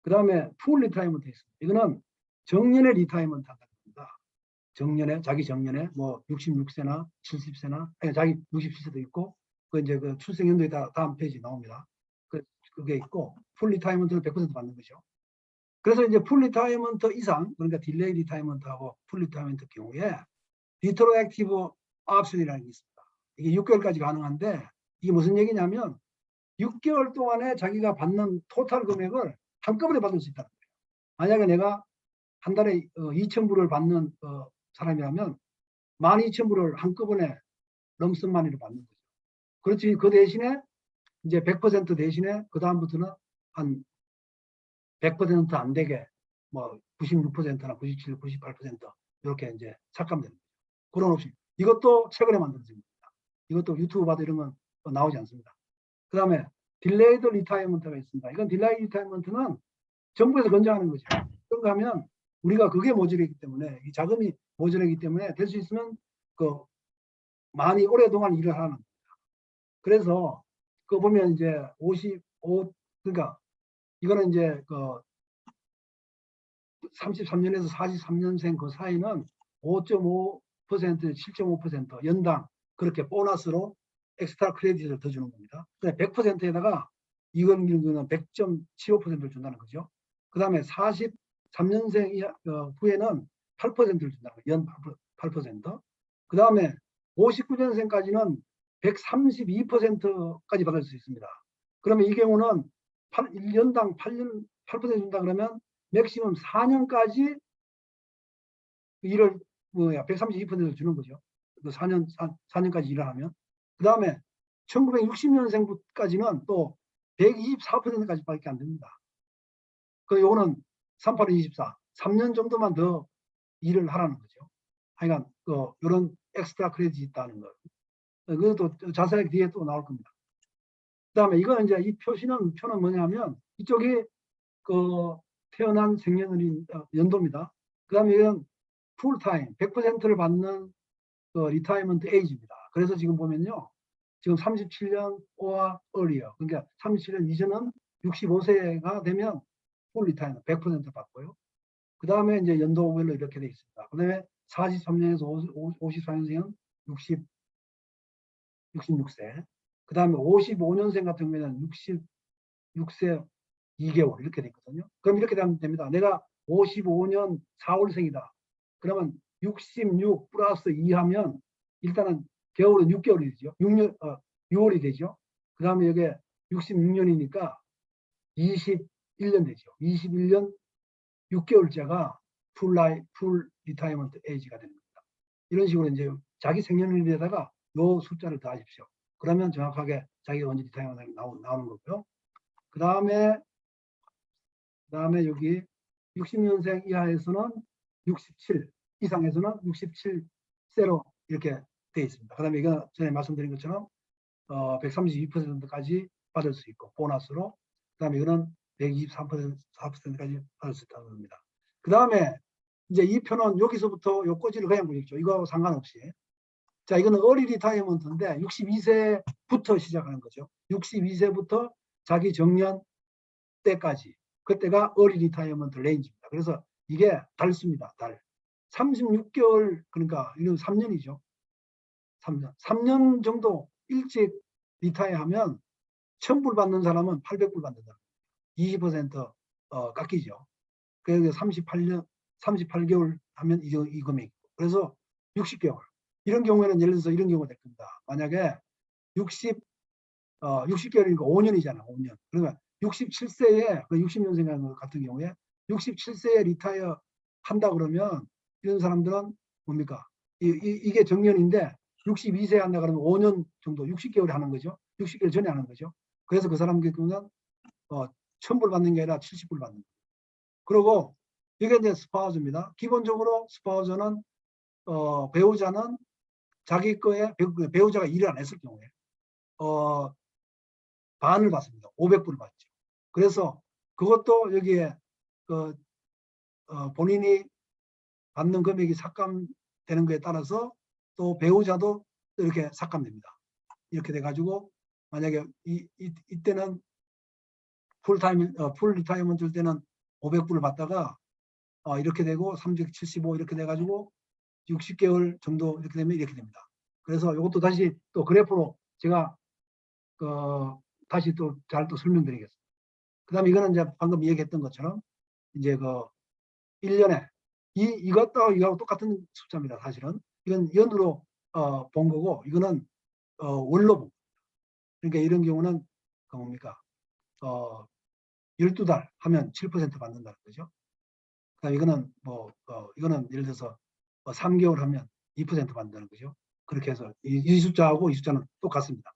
그 다음에 풀 리타이어먼트 있습니다. 이거는 정년의 리타이어먼트 한다. 자기 정년에 66세나 70세나 자기 67세도 있고, 그 이제 그 출생 연도에 다음 페이지 나옵니다. 그게 있고 풀 리타이먼트는 100% 받는 거죠. 그래서 이제 풀 리타이먼트 이상, 그러니까 딜레이 리타이먼트하고 풀 리타이먼트 경우에 리트로액티브 옵션이라는 게 있습니다. 이게 6개월까지 가능한데 이게 무슨 얘기냐면 6개월 동안에 자기가 받는 토탈 금액을 한꺼번에 받을 수 있다는 거예요. 만약에 내가 한 달에 2,000불을 받는 사람이라면 12,000불을 한꺼번에 럼썸마니로 받는 거죠. 그렇지. 그 대신에 이제 100% 대신에 그 다음부터는 한 100% 안 되게 뭐 96%나 97, 98% 이렇게 이제 삭감되는 거죠. 그런 옵션. 이것도 최근에 만들어진 겁니다. 이것도 유튜브 봐도 이런 건 나오지 않습니다. 그 다음에 딜레이드 리타이먼트가 있습니다. 이건 딜레이 리타이먼트는 정부에서 권장하는 거죠. 그런가 하면 우리가 그게 모자라기 때문에 이 자금이 모자라기 때문에 될 수 있으면 그 많이 오랫동안 일을 하는 겁니다. 그래서 그 보면 이제 55 그러니까 이거는 이제 그 33년에서 43년생 그 사이는 5.5%, 7.5% 연당 그렇게 보너스로 엑스트라 크레딧을 더 주는 겁니다. 100%에다가 이건 100.75%를 준다는 거죠. 그 다음에 43년생 후에는 8%를 준다는 거예요. 연 8%. 그 다음에 59년생까지는 132%까지 받을 수 있습니다. 그러면 이 경우는 1년당 8% 준다 그러면 맥시멈 4년까지 일을 132%를 주는 거죠. 그 4년까지 일을 하면. 그 다음에 1960년생까지는 또 124%까지 밖에 안 됩니다. 그 요거는 38은 24. 3년 정도만 더 일을 하라는 거죠. 하여간 이런 엑스트라 크레딧이 있다는 거. 그것도 자세하게 뒤에 또 나올 겁니다. 그 다음에 이거는 이제 이 표는 뭐냐면 이쪽이 그 태어난 생년월일 연도입니다. 그 다음에 이건 풀타임 100%를 받는 그 리타이먼트 에이지입니다. 그래서 지금 보면요. 지금 37년 or earlier. 그러니까 37년 이전은 65세가 되면 풀 리타이먼트 100% 받고요. 그 다음에 이제 연도별로 이렇게 되어 있습니다. 그 다음에 43년에서 54년생은 66세. 그 다음에 55년생 같은 경우에는 66세 2개월 이렇게 됐거든요. 그럼 이렇게 되면 됩니다. 내가 55년 4월생이다. 그러면 66 플러스 2 하면 일단은 겨울은 6개월이 되죠. 6월이 되죠. 그 다음에 여기 66년이니까 21년 되죠. 21년 6개월째가 풀 리타이먼트 에이지가 됩니다. 이런 식으로 이제 자기 생년월일에다가 요 숫자를 더하십시오. 그러면 정확하게 자기가 언제 리타이먼트 나오는 거고요. 그 다음에 여기 60년생 이하에서는 67, 이상에서는 67세로 이렇게 되어 있습니다. 그 다음에 이거 전에 말씀드린 것처럼 132%까지 받을 수 있고 보너스로, 그 다음에 이거는 123%까지 받을 수 있다는 겁니다. 그 다음에 이제 이 표는 여기서부터 요 꼬지를 그냥 보십시오. 이거하고 상관없이. 자, 이거는 어리 리타이먼트인데 62세부터 시작하는 거죠. 62세부터 자기 정년 때까지. 그때가 어리 리타이먼트 레인지입니다. 그래서 이게 달수입니다. 달. 36개월, 그러니까 이건 3년이죠. 3년 정도 일찍 리타이어하면 1,000불 받는 사람은 800불 받는다. 20% 깎이죠. 그래서 38개월 하면 이 금액이고. 그래서 60개월. 이런 경우에는 예를 들어서 이런 경우가 될 겁니다. 만약에 60개월이니까 5년이잖아. 5년. 그러면 67세에 60년생 같은 경우에 67세에 리타이어 한다 그러면 이런 사람들은 뭡니까? 이게 정년인데 62세에 한다 그러면 5년 정도 60개월에 하는 거죠. 60개월 전에 하는 거죠. 그래서 그 사람 경우는 1,000불 받는 게 아니라 70불 받는 거예요. 그리고 이게 이제 스파우저입니다. 기본적으로 스파우저는 배우자는 자기 거에 배우자가 일을 안 했을 경우에 반을 받습니다. 500불을 받죠. 그래서 그것도 여기에 본인이 받는 금액이 삭감되는 것에 따라서 또 배우자도 이렇게 삭감됩니다. 이렇게 돼가지고 만약에 이때는 풀 리타이먼트 때는 500불을 받다가 이렇게 되고 375 이렇게 돼가지고 60개월 정도 이렇게 되면 이렇게 됩니다. 그래서 이것도 다시 또 그래프로 제가 다시 또 잘 또 설명드리겠습니다. 그다음에 이거는 이제 방금 얘기했던 것처럼 이제 그 1년에 이것도 똑같은 숫자입니다. 사실은 이건 연으로 본 거고 이거는 월로 본. 그러니까 이런 경우는 뭡니까? 12달 하면 7% 받는다는 거죠. 그다음 이거는 이거는 예를 들어서 3개월 하면 2% 받는다는 거죠. 그렇게 해서 이 숫자하고 이 숫자는 똑같습니다.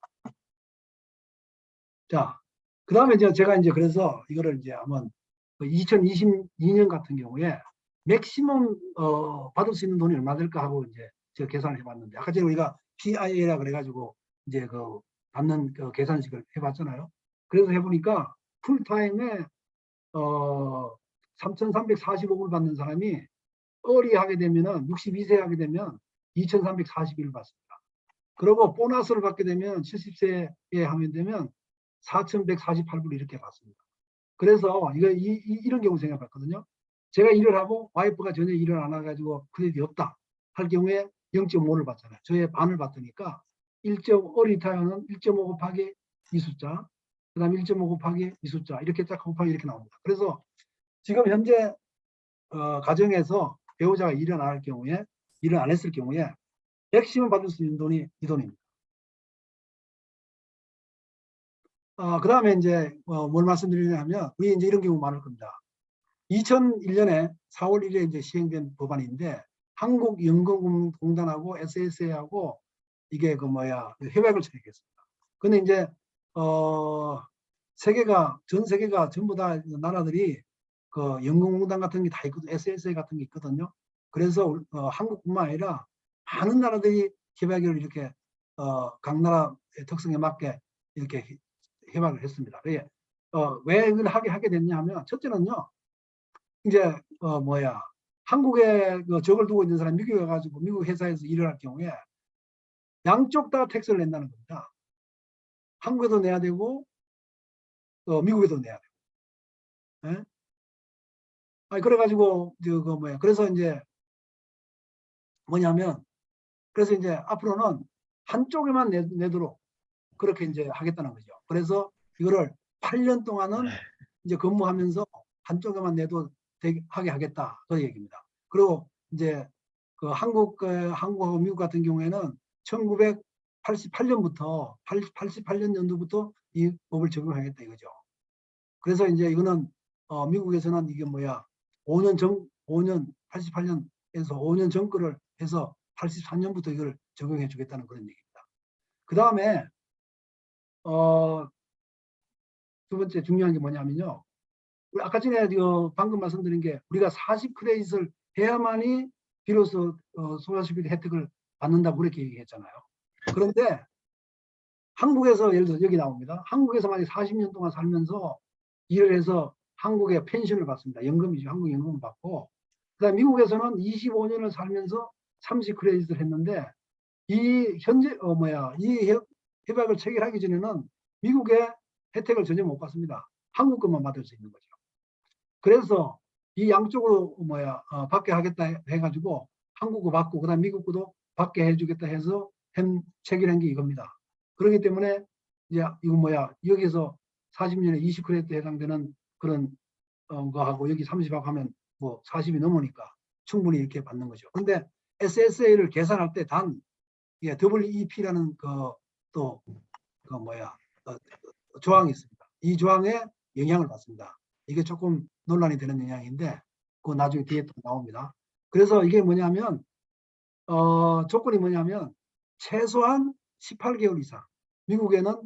자, 그다음에 이제 제가 이제 그래서 이거를 이제 한번 2022년 같은 경우에 맥시멈 받을 수 있는 돈이 얼마 될까 하고 이제 제가 계산을 해봤는데 아까 전에 우리가 PIA라 그래가지고 이제 그 받는 그 계산식을 해봤잖아요. 그래서 해보니까 풀타임에 3,345불 받는 사람이 early 하게 되면은 62세 하게 되면 2,341을 받습니다. 그리고 보너스를 받게 되면 70세에 하면 되면 4,148불 이렇게 받습니다. 그래서 이런 경우 생각해봤거든요. 제가 일을 하고 와이프가 전혀 일을 안 해가지고 크레딧이 없다 할 경우에 0.5를 받잖아요. 저의 반을 받으니까 1.5리타이어는 1.5 곱하기 이 숫자, 그 다음에 1.5 곱하기 이 숫자 이렇게 딱 곱하기 이렇게 나옵니다. 그래서 지금 현재 가정에서 배우자가 일을 안 할 경우에 일을 안 했을 경우에 맥시멈 받을 수 있는 돈이 이 돈입니다. 그 다음에 이제 뭘 말씀드리냐 하면 우리 이제 이런 경우 많을 겁니다. 2001년에 4월 1일에 이제 시행된 법안인데 한국연금공단하고 SSA하고 이게 협약을 체결했습니다. 근데 이제 전 세계가 전부 다 나라들이 그 연금공단 같은 게 다 있거든요. SSA 같은 게 있거든요. 그래서 한국뿐만 아니라 많은 나라들이 협약을 이렇게 각 나라의 특성에 맞게 이렇게 협약을 했습니다. 왜 이걸 하게 됐냐 하면 첫째는요. 이제 한국에 적을 두고 있는 사람이 미국에 가지고 미국 회사에서 일을 할 경우에 양쪽 다 텍스를 낸다는 겁니다. 한국에도 내야 되고 미국에도 내야 되고. 예? 그래가지고 그래서 이제 뭐냐면 그래서 이제 앞으로는 한쪽에만 내도록 그렇게 이제 하겠다는 거죠. 그래서 이거를 8년 동안은 이제 근무하면서 한쪽에만 내도 하게 하겠다 그 얘기입니다. 그리고 이제 그 한국하고 미국 같은 경우에는 1988년부터 88년 연도부터 이 법을 적용하겠다 이거죠. 그래서 이제 이거는 미국에서는 이게 5년 88년에서 5년 전 거를 해서 83년부터 이걸 적용해 주겠다는 그런 얘기입니다. 그 다음에 두 번째 중요한 게 뭐냐면요. 우리 아까 전에 방금 말씀드린 게 우리가 40크레딧을 해야만이 비로소 소셜시큐리티 혜택을 받는다고 그렇게 얘기했잖아요. 그런데 한국에서 예를 들어 여기 나옵니다. 한국에서 만약 40년 동안 살면서 일을 해서 한국의 펜션을 받습니다. 연금이죠. 한국 연금을 받고 그다음 미국에서는 25년을 살면서 30크레딧을 했는데 이 협약을 체결하기 전에는 미국의 혜택을 전혀 못 받습니다. 한국 것만 받을 수 있는 거죠. 그래서 이 양쪽으로 받게 하겠다 해가지고 한국 거 받고 그다음 미국 거도 받게 해주겠다 해서 체결한 게 이겁니다. 그렇기 때문에 이제 이거 여기서 40년에 20크레딧 해당되는 그런 거하고 여기 30하고 하면 40이 넘으니까 충분히 이렇게 받는 거죠. 근데 SSA를 계산할 때 단 WEP라는 조항이 있습니다. 이 조항에 영향을 받습니다. 이게 조금 논란이 되는 영향인데 그 나중에 뒤에 또 나옵니다. 그래서 이게 뭐냐면 조건이 뭐냐면 최소한 18개월 이상 미국에는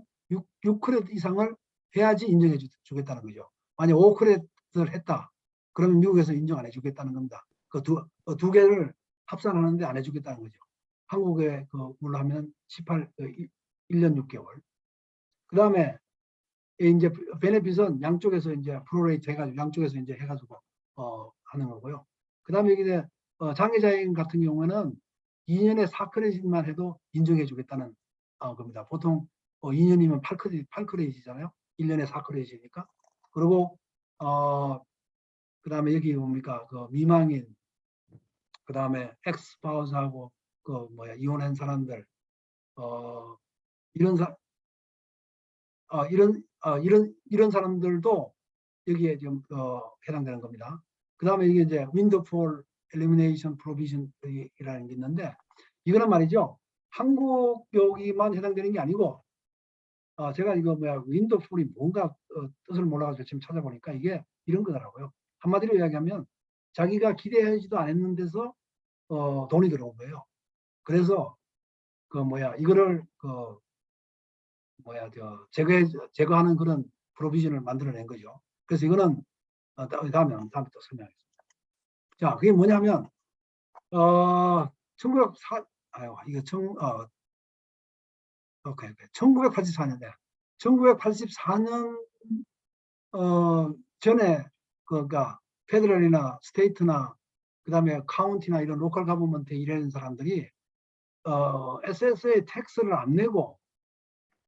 6크레딧 이상을 해야지 인정해 주겠다는 거죠. 만약 5크레딧을 했다. 그러면 미국에서 인정 안 해주겠다는 겁니다. 그 두 개를 합산하는데 안 해주겠다는 거죠. 한국에 물로 하면 1년 6개월. 그 다음에 이제 베네핏은 양쪽에서 이제 프로레이트 해가지고 양쪽에서 이제 해가지고 하는 거고요. 그 다음에 이게 장애자인 같은 경우는 2년에 4크레딧만 해도 인정해 주겠다는 겁니다. 보통 2년이면 8크레딧이잖아요. 1년에 4크레딧이니까. 그리고 그 다음에 여기 뭡니까 미망인, 그 다음에 엑스파우스하고 이혼한 사람들 이런 이런 사람들도 여기에 좀 해당되는 겁니다. 그 다음에 이게 이제 windfall elimination provision이라는 게 있는데 이거는 말이죠. 한국 여기만 해당되는 게 아니고 제가 이거 windfall이 뭔가 뜻을 몰라가지고 지금 찾아보니까 이게 이런 거더라고요. 한마디로 이야기하면 자기가 기대하지도 않았는 데서 돈이 들어온 거예요. 그래서 이거를 제거하는 그런 프로비전을 만들어낸 거죠. 그래서 이거는 다음에 또 설명하겠습니다. 자, 그게 뭐냐면 1984년에 1984년 전에 그러니까 페더럴이나 스테이트나 그다음에 카운티나 이런 로컬 가버먼트에 일하는 사람들이 SSA 텍스를 안 내고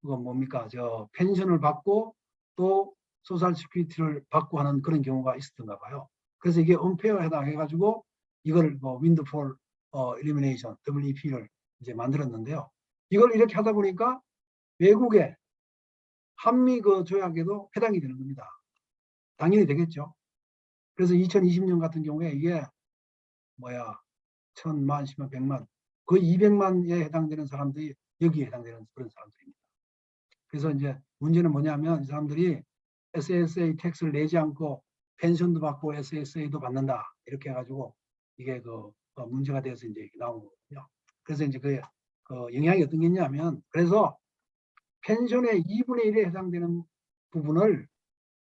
그거 뭡니까 펜션을 받고 또 소셜 시큐리티를 받고 하는 그런 경우가 있었던가 봐요. 그래서 이게 언페어에 해당해가지고 이걸 윈드폴 일리미네이션 WEP를 이제 만들었는데요. 이걸 이렇게 하다 보니까 외국의 한미 그 조약에도 해당이 되는 겁니다. 당연히 되겠죠. 그래서 2020년 같은 경우에 이게 1000만, 10만, 100만 거의 200만에 해당되는 사람들이 여기에 해당되는 그런 사람들입니다. 그래서 이제 문제는 뭐냐면 이 사람들이 SSA 텍스를 내지 않고 펜션도 받고 SSA도 받는다 이렇게 해가지고 이게 문제가 돼서 이제 나온 거거든요. 그래서 이제 그 영향이 어떤 게 있냐면 그래서 펜션의 2분의 1에 해당되는 부분을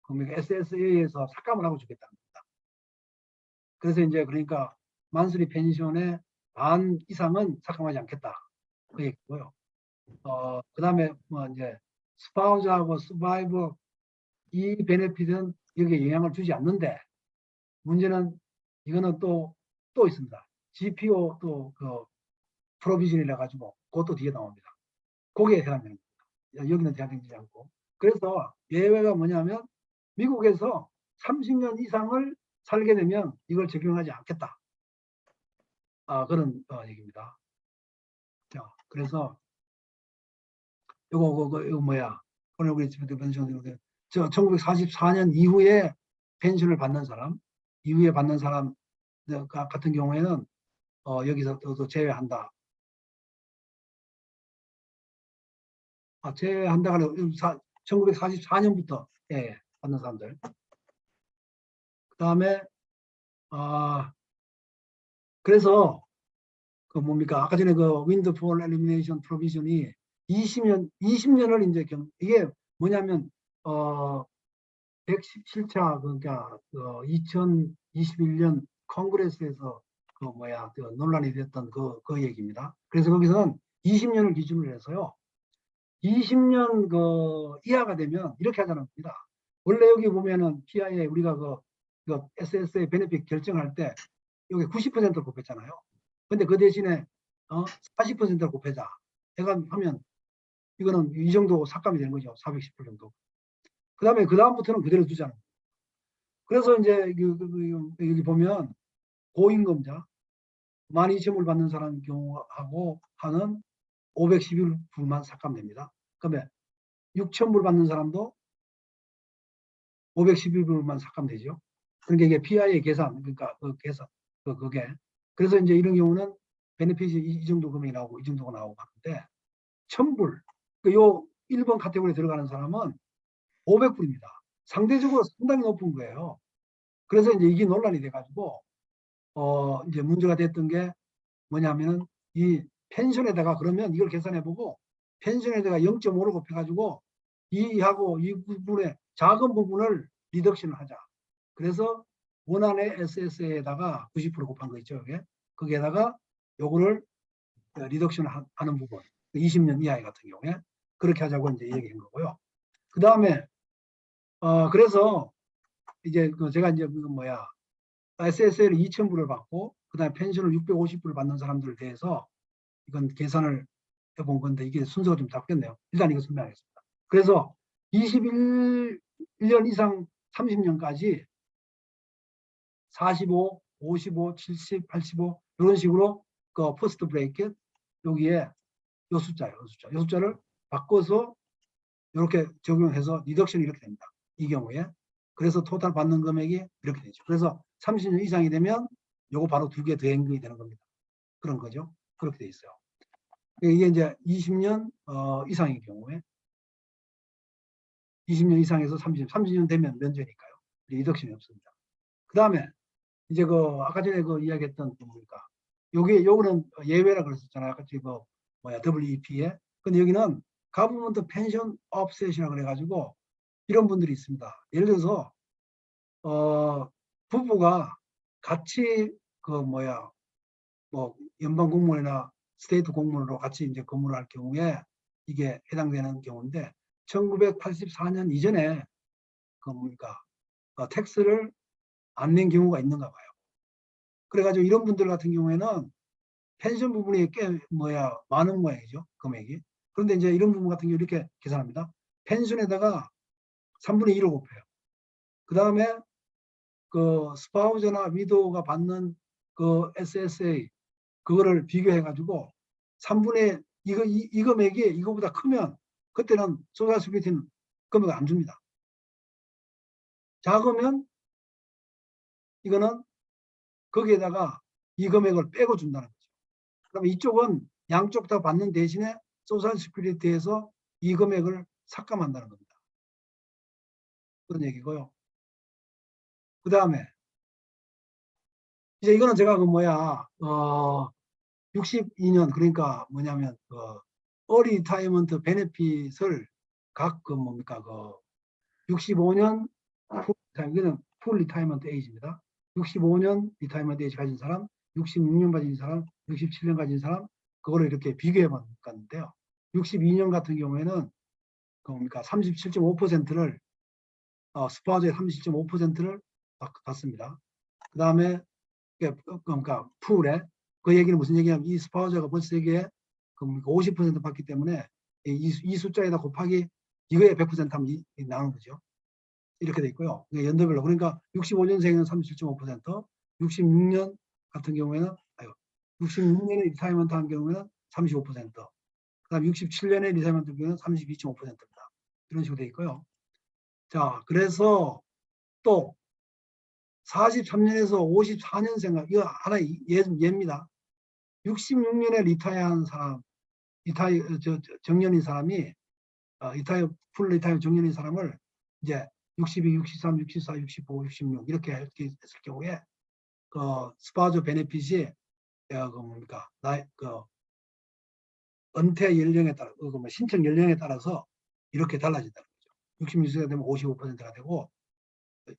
SSA에서 삭감을 하고 주겠다는 겁니다. 그래서 이제 그러니까 만스리 펜션의 반 이상은 삭감하지 않겠다 그 얘기고요. 그 다음에 이제 스파우즈하고 서바이버 이 베네핏은 여기에 영향을 주지 않는데 문제는 이거는 또 있습니다. GPO 또 프로비전이라 가지고 그것도 뒤에 나옵니다. 거기에 해당되는 겁니다. 여기는 해당되지 않고. 그래서 예외가 뭐냐면 미국에서 30년 이상을 살게 되면 이걸 적용하지 않겠다. 그런 얘기입니다. 자, 그래서 이거 오늘 우리 집에 펜션 1944년 이후에 펜션을 받는 사람, 이후에 받는 사람 같은 경우에는 여기서 또 제외한다. 제외한다가 1944년부터 받는 사람들. 그 다음에 그래서 뭡니까 아까 전에 windfall elimination provision이 20년을 이제 이게 뭐냐면 117차 그러니까 2021년 컨그레스에서 논란이 됐던 그 얘기입니다. 그래서 거기서는 20년을 기준으로 해서요. 20년 이하가 되면 이렇게 하자는 겁니다. 원래 여기 보면은 PI에 우리가 SSA 베네핏 결정할 때 여기 90%를 곱했잖아요. 근데 그 대신에 40%를 곱하자. 하면 이거는 이 정도 삭감이 되는 거죠. 410불 정도. 그 다음부터는 그대로 두잖아요. 그래서 이제 여기 보면 고임금자 12,000불 받는 사람 경우하고 하는 511불만 삭감됩니다. 그러면 6,000불 받는 사람도 512불만 삭감되죠. 그러니까 이게 PI의 계산, 그러니까 그게. 그래서 이제 이런 경우는 베네핏이 이 정도 금액이 나오고 이 정도가 나오고 하는데 1,000불, 요 1번 카테고리에 들어가는 사람은 500불입니다. 상대적으로 상당히 높은 거예요. 그래서 이제 이게 논란이 돼가지고 이제 문제가 됐던 게 뭐냐면은 이 펜션에다가 그러면 이걸 계산해보고 펜션에다가 0.5를 곱해가지고 이하고 이 부분의 작은 부분을 리덕션을 하자. 그래서 원안의 SSA에다가 90% 곱한 거 있죠. 거기에다가 요거를 리덕션 하는 부분 20년 이하의 같은 경우에 그렇게 하자고 이제 얘기한 거고요. 그 다음에 그래서 이제 제가 이제 SSA를 2,000불을 받고 그 다음에 펜션을 650불을 받는 사람들에 대해서 이건 계산을 해본 건데 이게 순서가 좀 잡겠네요. 일단 이거 설명하겠습니다. 그래서 21년 이상 30년까지 45, 55, 70, 85 이런 식으로 퍼스트 브레이켓 여기에 요 숫자를 바꿔서 이렇게 적용해서 리덕션이 이렇게 됩니다. 이 경우에. 그래서 토탈 받는 금액이 이렇게 되죠. 그래서 30년 이상이 되면 요거 바로 2개 더 연금이 되는 겁니다. 그런 거죠. 그렇게 돼 있어요. 이게 이제 20년 이상의 경우에 20년 이상에서 30년 되면 면제니까요. 리덕션이 없습니다. 그 다음에 이제 그 아까 전에 그 이야기했던 뭡니까? 요거는 예외라 그랬었잖아요. 아까 그 뭐야 WEP에. 근데 여기는 가버먼트 펜션 업셋이라고 그래가지고 이런 분들이 있습니다. 예를 들어서 부부가 같이 그 뭐야 뭐 연방 공무원이나 스테이트 공무원으로 같이 이제 근무를 할 경우에 이게 해당되는 경우인데 1984년 이전에 그 뭡니까 텍스를 안 낸 경우가 있는가 봐요. 그래가지고 이런 분들 같은 경우에는 펜션 부분이 꽤 많은 모양이죠. 금액이. 그런데 이제 이런 부분 같은 경우 이렇게 계산합니다. 펜션에다가 3분의 1을 곱해요. 그 다음에 그 스파우저나 위도우가 받는 그 SSA 그거를 비교해가지고 3분의 이 금액이 이거보다 크면 그때는 소셜 시큐리티는 금액을 안 줍니다. 작으면 이거는 거기에다가 이 금액을 빼고 준다는 거죠. 그러면 이쪽은 양쪽 다 받는 대신에 소셜 시큐리티에서 이 금액을 삭감한다는 겁니다. 그런 얘기고요. 그 다음에 이제 이거는 제가 62년 그러니까 뭐냐면 early retirement benefit을 각 65년 이거는 full retirement age입니다. 65년 retirement age 가진 사람, 66년 가진 사람, 67년 가진 사람 그거를 이렇게 비교해 봤는데요. 62년 같은 경우에는 37.5%를 스파우저의 37.5%를 받습니다. 그 다음에 그러니까 풀에 그 얘기는 무슨 얘기냐면 이 스파우저가 벌써 여기에 50% 받기 때문에 이 숫자에다 곱하기 이거에 100% 하면 나오는 거죠. 이렇게 돼 있고요. 연도별로 그러니까 65년생은 37.5%, 66년 같은 경우에는 66년에 리타이먼트 한 경우에는 35%, 그다음 67년에 리타이먼트 한 경우에는 32.5%입니다. 이런 식으로 돼 있고요. 자, 그래서 또 43년에서 54년생 이거 하나의 예입니다. 66년에 리타이어한 사람, 정년인 사람이 풀 리타이어 정년인 사람을 이제 62, 63, 64, 65, 66 이렇게 했을 경우에 그 스파우저 베네핏이 은퇴 연령에 따라 신청 연령에 따라서 이렇게 달라진다는 거죠. 66세가 되면 55%가 되고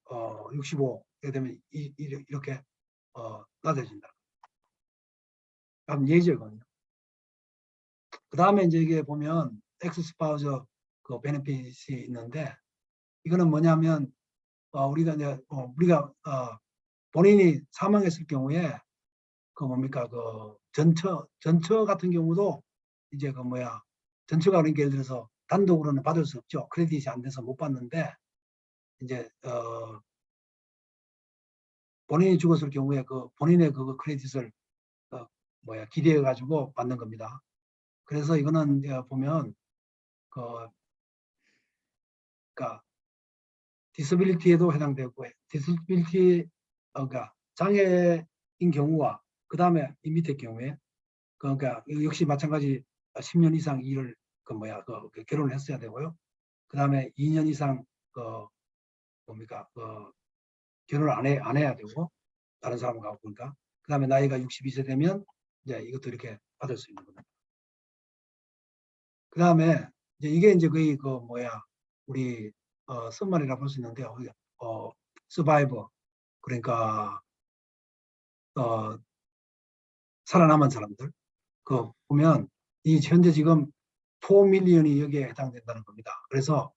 65가 되면 이렇게 낮아진다. 그럼 예제거든요. 그 다음에 이제 이게 보면 엑스 스파우저 그 베네핏이 있는데 이거는 뭐냐면 우리가 본인이 사망했을 경우에 전처 같은 경우도 이제 전처가 그러니까 예를 들어서 단독으로는 받을 수 없죠. 크레딧이 안 돼서 못 받는데 이제 본인이 죽었을 경우에 본인의 크레딧을 기대해 가지고 받는 겁니다. 그래서 이거는 이제 보면 그러니까 디서빌리티에도 해당되고 디서빌리티 그러니까 장애인 경우와 그 다음에 이 밑에 경우에 그러니까 역시 마찬가지 10년 이상 일을 결혼을 했어야 되고요. 그 다음에 2년 이상 결혼을 안 해야 되고 다른 사람과 보니까 그 다음에 나이가 62세 되면 이제 이것도 이렇게 받을 수 있는 겁니다. 그 다음에 이게 이제 거의 우리 썸마리라 볼 수 있는데요. 서바이버 그러니까 살아남은 사람들 보면 이 현재 지금 4밀리언이 여기에 해당된다는 겁니다. 그래서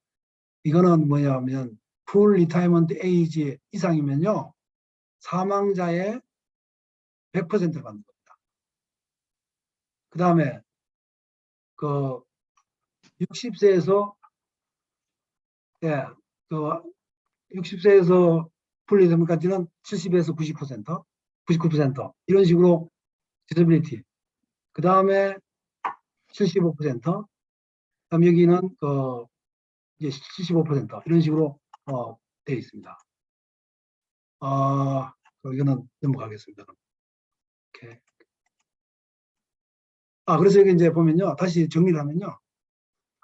이거는 뭐냐면 풀 리타이먼트 에이지 이상이면요 사망자의 100%를 받는 겁니다. 그 다음에 60세에서 60세에서 풀 리타이먼트까지는 70에서 90%, 99% 이런 식으로 디서빌리티. 그 다음에 75%. 그다음 여기는 이제 75% 이런 식으로 되어 있습니다. 이거는 넘어가겠습니다. 이렇게. 그래서 여기 이제 보면요, 다시 정리를 하면요,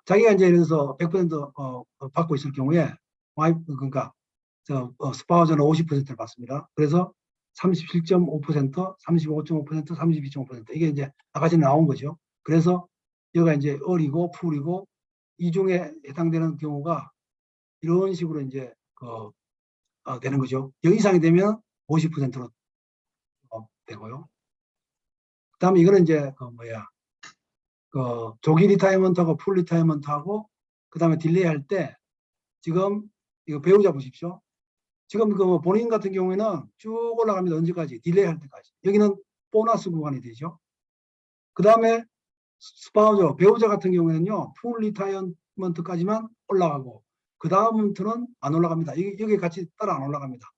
자기가 이제 이래서 100% 받고 있을 경우에 그러니까 스파우저는 50%를 받습니다. 그래서 37.5%, 35.5%, 32.5% 이게 이제 아까 전에 나온 거죠. 그래서 여기가 이제 어리고 풀이고 이중에 해당되는 경우가 이런 식으로 이제 되는 거죠. 여 이상이 되면 50%로 되고요. 그다음에 이거는 이제 조기 리타이먼트하고 풀 리타이먼트하고 그다음에 딜레이 할 때 지금 이거 배우자 보십시오. 지금 본인 같은 경우에는 쭉 올라갑니다. 언제까지? 딜레이 할 때까지. 여기는 보너스 구간이 되죠. 그 다음에 스파우저, 배우자 같은 경우에는요, 풀 리타이먼트까지만 올라가고, 그 다음부터는 안 올라갑니다. 여기 같이 따라 안 올라갑니다.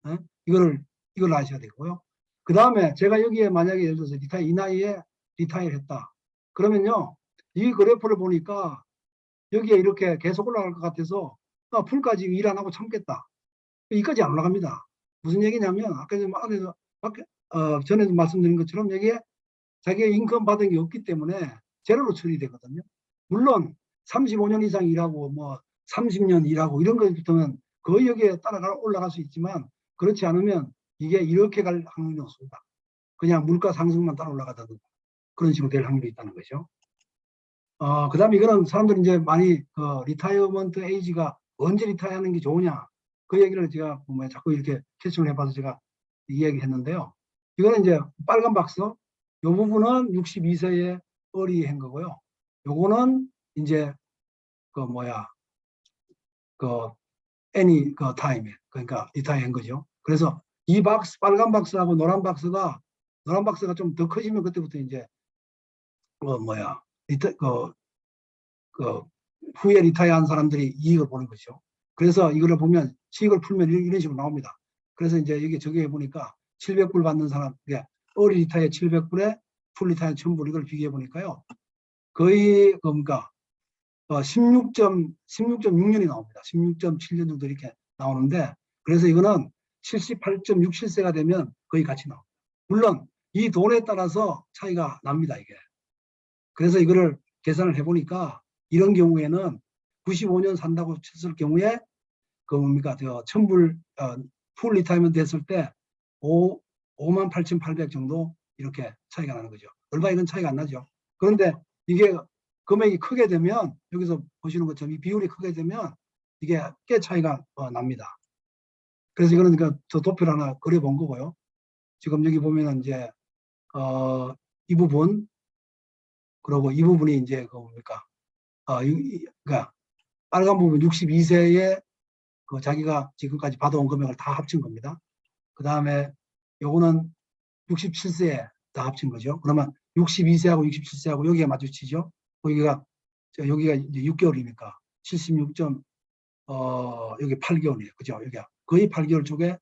네? 이걸 아셔야 되고요. 그 다음에 제가 여기에 만약에 예를 들어서 이 나이에 리타이를 했다. 그러면요, 이 그래프를 보니까 여기에 이렇게 계속 올라갈 것 같아서 풀까지 일 안 하고 참겠다. 여기까지 안 올라갑니다. 무슨 얘기냐면 아까 전에도 말씀드린 것처럼 여기에 자기의 인컴 받은 게 없기 때문에 제로로 처리되거든요. 물론 35년 이상 일하고 뭐 30년 일하고 이런 것부터는 거의 여기에 따라가 올라갈 수 있지만 그렇지 않으면 이게 이렇게 갈 확률이 없습니다. 그냥 물가 상승만 따라 올라가다든가 그런 식으로 될 확률이 있다는 거죠. 그 다음에 이거는 사람들이 이제 많이 리타이어먼트 에이지가 언제 리타이어하는 게 좋으냐 그 얘기를 제가 자꾸 이렇게 캐치를 해봐서 제가 이야기했는데요. 이거는 이제 빨간 박스, 요 부분은 62세의 어리한 거고요. 요거는 이제 any 타임에 그러니까 리타이어한 거죠. 그래서 이 박스, 빨간 박스하고 노란 박스가 좀 더 커지면 그때부터 이제 후에 리타이어한 사람들이 이익을 보는 거죠. 그래서 이거를 보면 시익을 풀면 이런 식으로 나옵니다. 그래서 이제 여기 저기에 보니까 700불 받는 사람, 어리 리타이어 700불에 풀 리타이어 1000불 이걸 비교해 보니까요. 거의 그러니까 16.6년이 나옵니다. 16.7년 정도 이렇게 나오는데 그래서 이거는 78.67세가 되면 거의 같이 나옵니다. 물론 이 돈에 따라서 차이가 납니다. 이게. 그래서 이거를 계산을 해보니까 이런 경우에는 95년 산다고 쳤을 경우에 그 뭡니까 1000불 풀 리타이먼트 됐을 때 58,800 정도 이렇게 차이가 나는 거죠. 얼마 이런 차이가 안 나죠. 그런데 이게 금액이 크게 되면 여기서 보시는 것처럼 이 비율이 크게 되면 이게 꽤 차이가 납니다. 그래서 이거는 그러니까 저 도표를 하나 그려본 거고요. 지금 여기 보면은 이제 이 부분 그리고 이 부분이 이제 뭡니까 그러니까 빨간 부분 62세에 자기가 지금까지 받아온 금액을 다 합친 겁니다. 그 다음에 요거는 67세에 다 합친 거죠. 그러면 62세하고 67세하고 여기에 마주치죠. 여기가 이제 6개월이니까 76. 여기 8개월이에요. 그죠? 여기가 거의 8개월 쪽에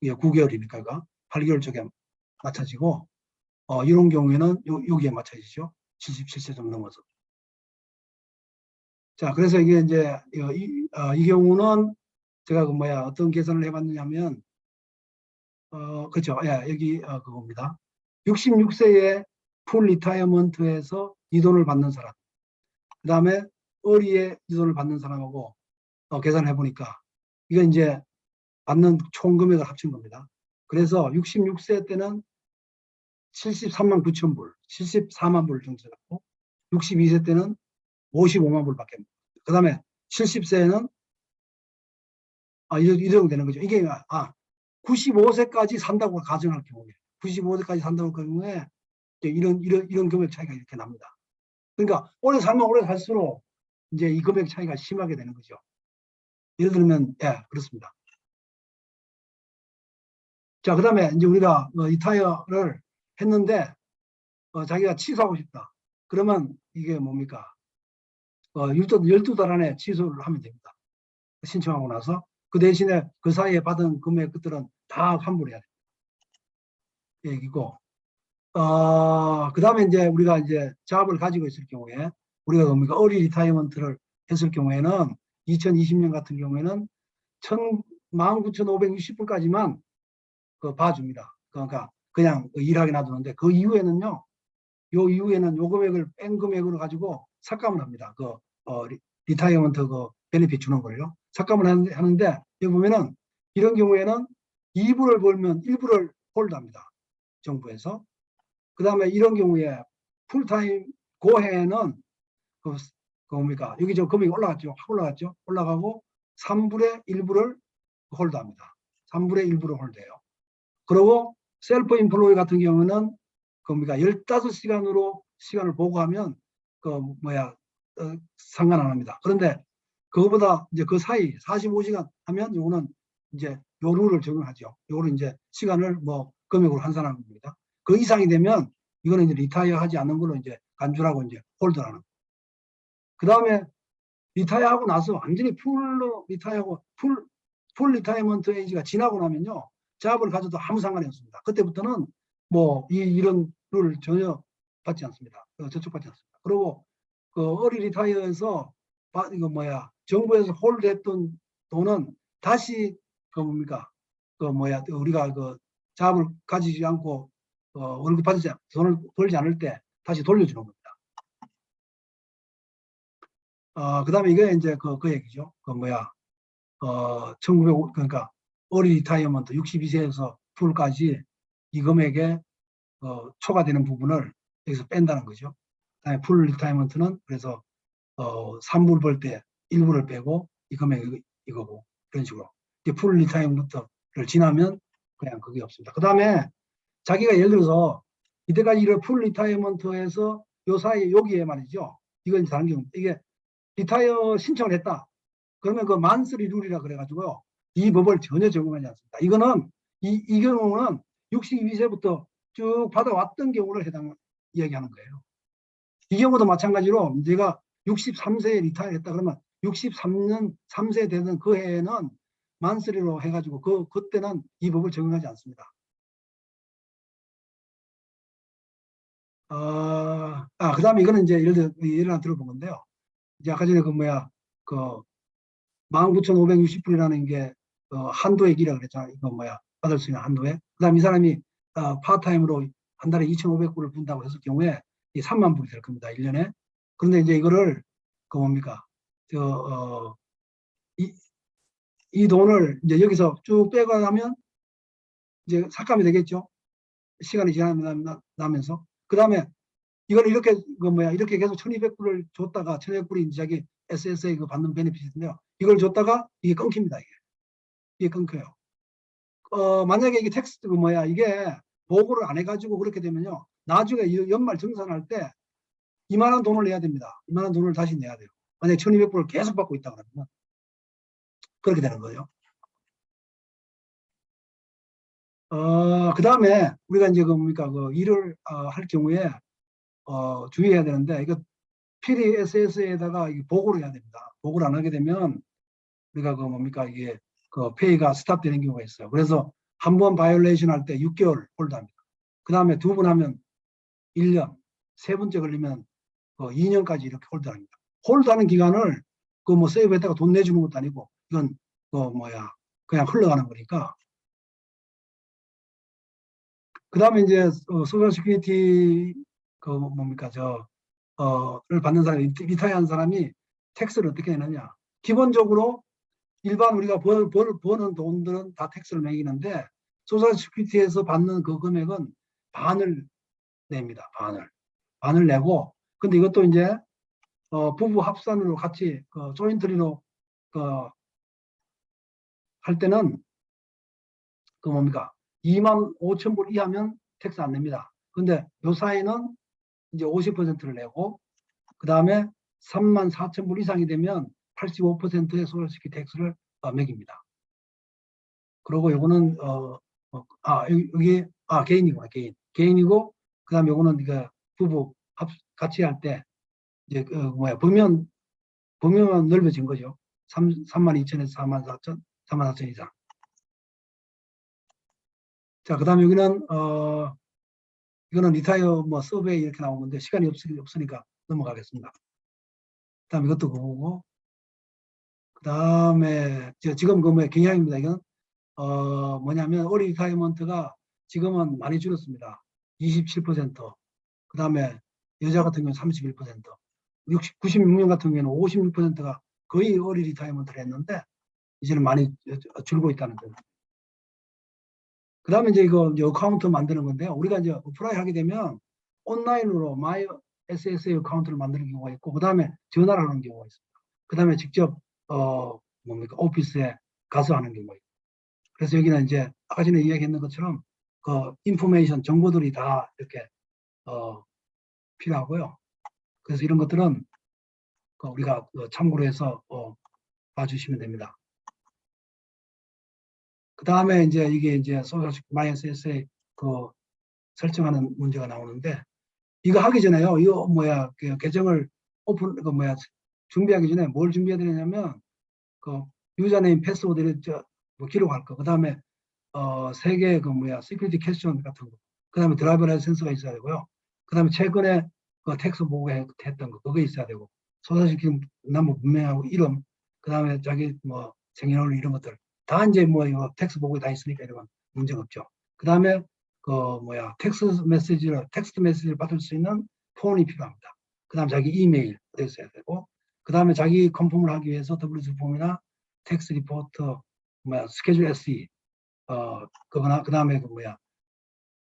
9개월이니까 8개월 쪽에 맞춰지고 이런 경우에는 여기에 맞춰지죠. 77세 좀 넘어서. 자, 그래서 이게 이제 이 경우는 제가 어떤 계산을 해봤느냐면 그렇죠. 예, 여기 그겁니다. 66세에 풀 리타이어먼트에서 이 돈을 받는 사람, 그 다음에 어리에 이 돈을 받는 사람하고 계산을 해보니까 이건 이제 받는 총 금액을 합친 겁니다. 그래서 66세 때는 73만 9천 불, 74만 불 정도 잡고 62세 때는 55만 불밖에. 그 다음에 70세에는 이 정도 되는 거죠. 이게 95세까지 산다고 가정할 경우에 95세까지 산다고 경우에 이런 금액 차이가 이렇게 납니다. 그러니까 오래 살면 오래 살수록 이제 이 금액 차이가 심하게 되는 거죠. 예를 들면 그렇습니다. 자, 그다음에 이제 우리가 리타이어를 했는데 자기가 취소하고 싶다. 그러면 이게 뭡니까? 12달 안에 취소를 하면 됩니다. 신청하고 나서 그 대신에 그 사이에 받은 금액 것들은 다 환불해야 됩니다. 얘기고 그 다음에 이제 우리가 이제 잡을 가지고 있을 경우에 우리가 뭡니까? 어리 리타이먼트를 했을 경우에는 2020년 같은 경우에는 19,560불까지만 그 봐줍니다. 그러니까 그냥 일하게 놔두는데 그 이후에는요. 요 이후에는 요 금액을 뺀 금액으로 가지고 삭감을 합니다. 리타이어먼트 베네핏 주는 걸요. 삭감을 하는데 여기 보면은 이런 경우에는 2불을 벌면 1불을 홀드합니다. 정부에서. 그 다음에 이런 경우에 풀타임 고해는 뭡니까? 여기 저 금액이 올라갔죠. 확 올라갔죠. 올라가고 3분의 1불을 홀드합니다. 3분의 1불을 홀드해요. 그리고 셀프 인플로이 같은 경우는 뭡니까? 15시간으로 시간을 보고하면 상관 안 합니다. 그런데 그거보다 이제 그 사이 45시간 하면 요거는 이제 요 룰을 적용하죠. 요거는 이제 시간을 금액으로 환산하는 겁니다. 그 이상이 되면 이거는 이제 리타이어 하지 않는 걸로 이제 간주라고 이제 홀드하는. 그 다음에 리타이어 하고 나서 완전히 풀로 리타이어하고 풀 리타이어먼트 에이지가 지나고 나면요. 잡을 가져도 아무 상관이 없습니다. 그때부터는 이런 룰을 전혀 받지 않습니다. 저촉받지 않습니다. 그리고 어리 리타이어에서 정부에서 홀드했던 돈은 다시 우리가 잡을 가지지 않고 월급 받지 돈을 벌지 않을 때 다시 돌려주는 겁니다. 그 다음에 이게 이제 그 얘기죠. 1905 그러니까 어리 리타이어먼트 62세에서 풀까지 이 금액에 초과되는 부분을 여기서 뺀다는 거죠. 그다음에 풀 리타이어먼트는 그래서 3불 벌 때 1불을 빼고 이 금액이 이거고 이런 식으로. 풀 리타이어먼트를 지나면 그냥 그게 없습니다. 그 다음에 자기가 예를 들어서 이때까지 이런 풀 리타이어먼트에서 요 사이에 여기에 말이죠. 이건 다른 경우 이게 리타이어 신청을 했다. 그러면 그 만스리 룰이라 그래가지고요. 이 법을 전혀 적용하지 않습니다. 이거는 이 경우는 62세부터 쭉 받아왔던 경우를 이야기하는 거예요. 이 경우도 마찬가지로 내가 63세에 리타이어했다 그러면 63년 3세 되는 그 해에는 만스리로 해가지고 그때는 이 법을 적용하지 않습니다. 그 다음에 이거는 이제 예를 하나 들어본 건데요. 이제 아까 전에 19,560불이라는 게 한도의 길이라고 그랬잖아요. 이거 받을 수 있는 한도에. 그 다음에 이 사람이 파트타임으로 한 달에 2,500불을 분다고 했을 경우에 이 3만 불이 될 겁니다. 1년에. 그런데 이제 이거를 이 돈을 이제 여기서 쭉 빼고 나면 이제 삭감이 되겠죠. 시간이 지나면서. 그 다음에 이걸 이렇게 이렇게 계속 1,200불을 줬다가 1,200불이 이제 자기 SSA 받는 베네핏인데요. 이걸 줬다가 이게 끊깁니다. 이게 끊겨요. 만약에 이게 텍스트 이게 보고를 안 해가지고 그렇게 되면요. 나중에 연말 정산할 때 이만한 돈을 내야 됩니다. 이만한 돈을 다시 내야 돼요. 만약에 1,200불을 계속 받고 있다 그러면 그렇게 되는 거예요. 그 다음에 우리가 이제 일을 할 경우에 주의해야 되는데 이거 필히 SS에다가 보고를 해야 됩니다. 보고를 안 하게 되면 우리가 이게 페이가 스탑되는 경우가 있어요. 그래서 한 번 바이올레이션 할 때 6개월 홀드합니다. 그 다음에 2번 하면 1년, 세 번째 걸리면 2년까지 이렇게 홀드합니다. 홀드하는 기간을 세이브했다가 돈 내주는 것도 아니고 이건 그냥 흘러가는 거니까. 그 다음에 이제 소셜 시큐리티 를 받는 사람이 리타이어한 사람이 텍스를 어떻게 내느냐. 기본적으로 일반 우리가 버는 돈들은 다 텍스를 매기는데 소셜 시큐리티에서 받는 그 금액은 반을 냅니다. 반을 내고. 근데 이것도 이제 부부 합산으로 같이 조인트리로 할 때는 25,000불 이하면 텍스 안 냅니다. 근데 요 사이는 이제 50%를 내고 그 다음에 34,000불 이상이 되면 85%의 소셜 시큐리티 텍스를 매깁니다. 그리고 요거는 여기 개인이구나. 개인이고 그 다음에 요거는 부부 같이 할 때 이제 범위만 넓어진 거죠. 32,000에서 44,000, 44,000 이상. 자, 그 다음에 여기는 이거는 리타이어 서베이 이렇게 나온 건데 시간이 없으니까 넘어가겠습니다. 그 다음에 이것도 보고 그다음에 지금 그 뭐 경향입니다. 이건 뭐냐면 어리 리타이먼트가 지금은 많이 줄었습니다. 27%. 그다음에 여자 같은 경우는 31%. 96년 같은 경우에는 56%가 거의 어리 리타이먼트를 했는데 이제는 많이 줄고 있다는 거예요. 그다음에 이제 어카운트 만드는 건데요. 우리가 이제 어플라이 하게 되면 온라인으로 마이 SSA 어카운트를 만드는 경우가 있고, 그다음에 전화를 하는 경우가 있습니다. 그다음에 직접 오피스에 가서 하는 경우가 있고. 그래서 여기는 이제 아까 전에 이야기했는 것처럼 그 인포메이션 정보들이 다 이렇게 필요하고요. 그래서 이런 것들은 우리가 참고로 해서 봐주시면 됩니다. 그 다음에 이제 이게 이제 MySSA 설정하는 문제가 나오는데, 이거 하기 전에요. 이거 그 계정을 준비하기 전에 뭘 준비해야 되냐면 유저네임, 패스워드를 기록할 거. 그 다음에 3개 시큐리티 캐션 같은 거. 그 다음에 드라이버 라이센스가 있어야 되고요. 그 다음에 최근에 텍스 보고 했던 거, 그거 있어야 되고, 소사시킨 나무 분명하고 이름, 그 다음에 자기 생년월일 이런 것들 다 이제 이거 텍스트 보고에 다 있으니까 이런 문제가 없죠. 그 다음에 텍스트 메시지를 받을 수 있는 폰이 필요합니다. 그 다음에 자기 이메일 있어야 되고, 그 다음에 자기 컨펌을 하기 위해서 WC 폼이나 텍스트 리포트, 스케줄 SE, 그 다음에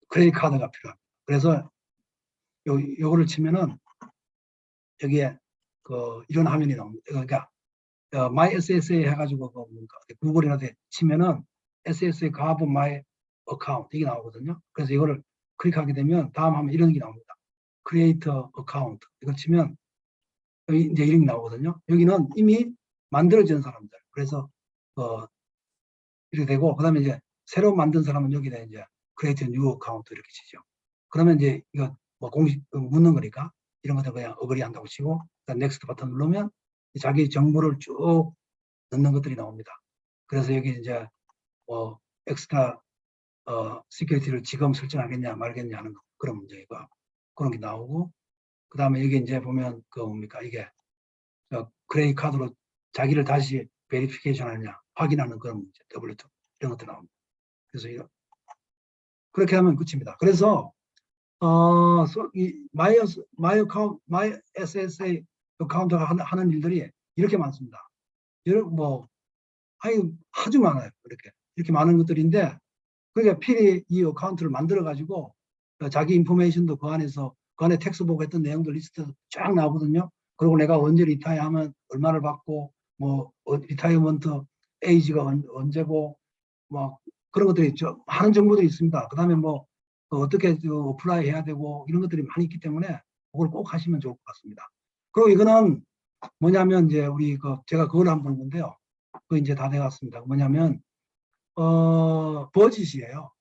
크레딧 카드가 필요합니다. 그래서 요거를 치면은 여기에 이런 화면이 나옵니다. 그러니까 My SSA 해가지고 구글이나 치면은 SSA 가브 My Account 이게 나오거든요. 그래서 이거를 클릭하게 되면 다음 화면 이런 게 나옵니다. Create Account 이걸 치면 여기 이제 이런 게 나오거든요. 여기는 이미 만들어진 사람들. 그래서 이렇게 되고, 그다음에 이제 새로 만든 사람은 여기다 이제 Create New Account 이렇게 치죠. 그러면 이제 이거 공식 묻는 거니까 이런 것들 그냥 어그리 한다고 치고, 넥스트 버튼 누르면 자기 정보를 쭉 넣는 것들이 나옵니다. 그래서 여기 이제 엑스트라 시큐리티를 지금 설정하겠냐 말겠냐 하는 그런 문제이고, 그런 게 나오고, 그 다음에 여기 이제 보면 뭡니까 이게 크레딧 카드로 자기를 다시 베리피케이션 하느냐 확인하는 그런 문제, W2 이런 것도 나옵니다. 그래서 그렇게 하면 끝입니다. 그래서 My SSA 어카운트가 하는 일들이 이렇게 많습니다. 아주 많아요. 이렇게 많은 것들인데, 그러니까 필히 이 어카운트를 만들어 가지고 자기 인포메이션도 그 안에 텍스트 보고 했던 내용들 리스트 쫙 나오거든요. 그리고 내가 언제 리타이어 하면 얼마를 받고, 리타이어먼트 에이지가 언제고, 그런 것들이 많은 정보들이 있습니다. 그 다음에 어떻게 어플라이 해야 되고 이런 것들이 많이 있기 때문에 그걸 꼭 하시면 좋을 것 같습니다. 그리고 이거는 뭐냐면 이제 제가 그걸 한번 본 건데요. 그거 이제 다 돼갔습니다. 뭐냐면 버짓이에요.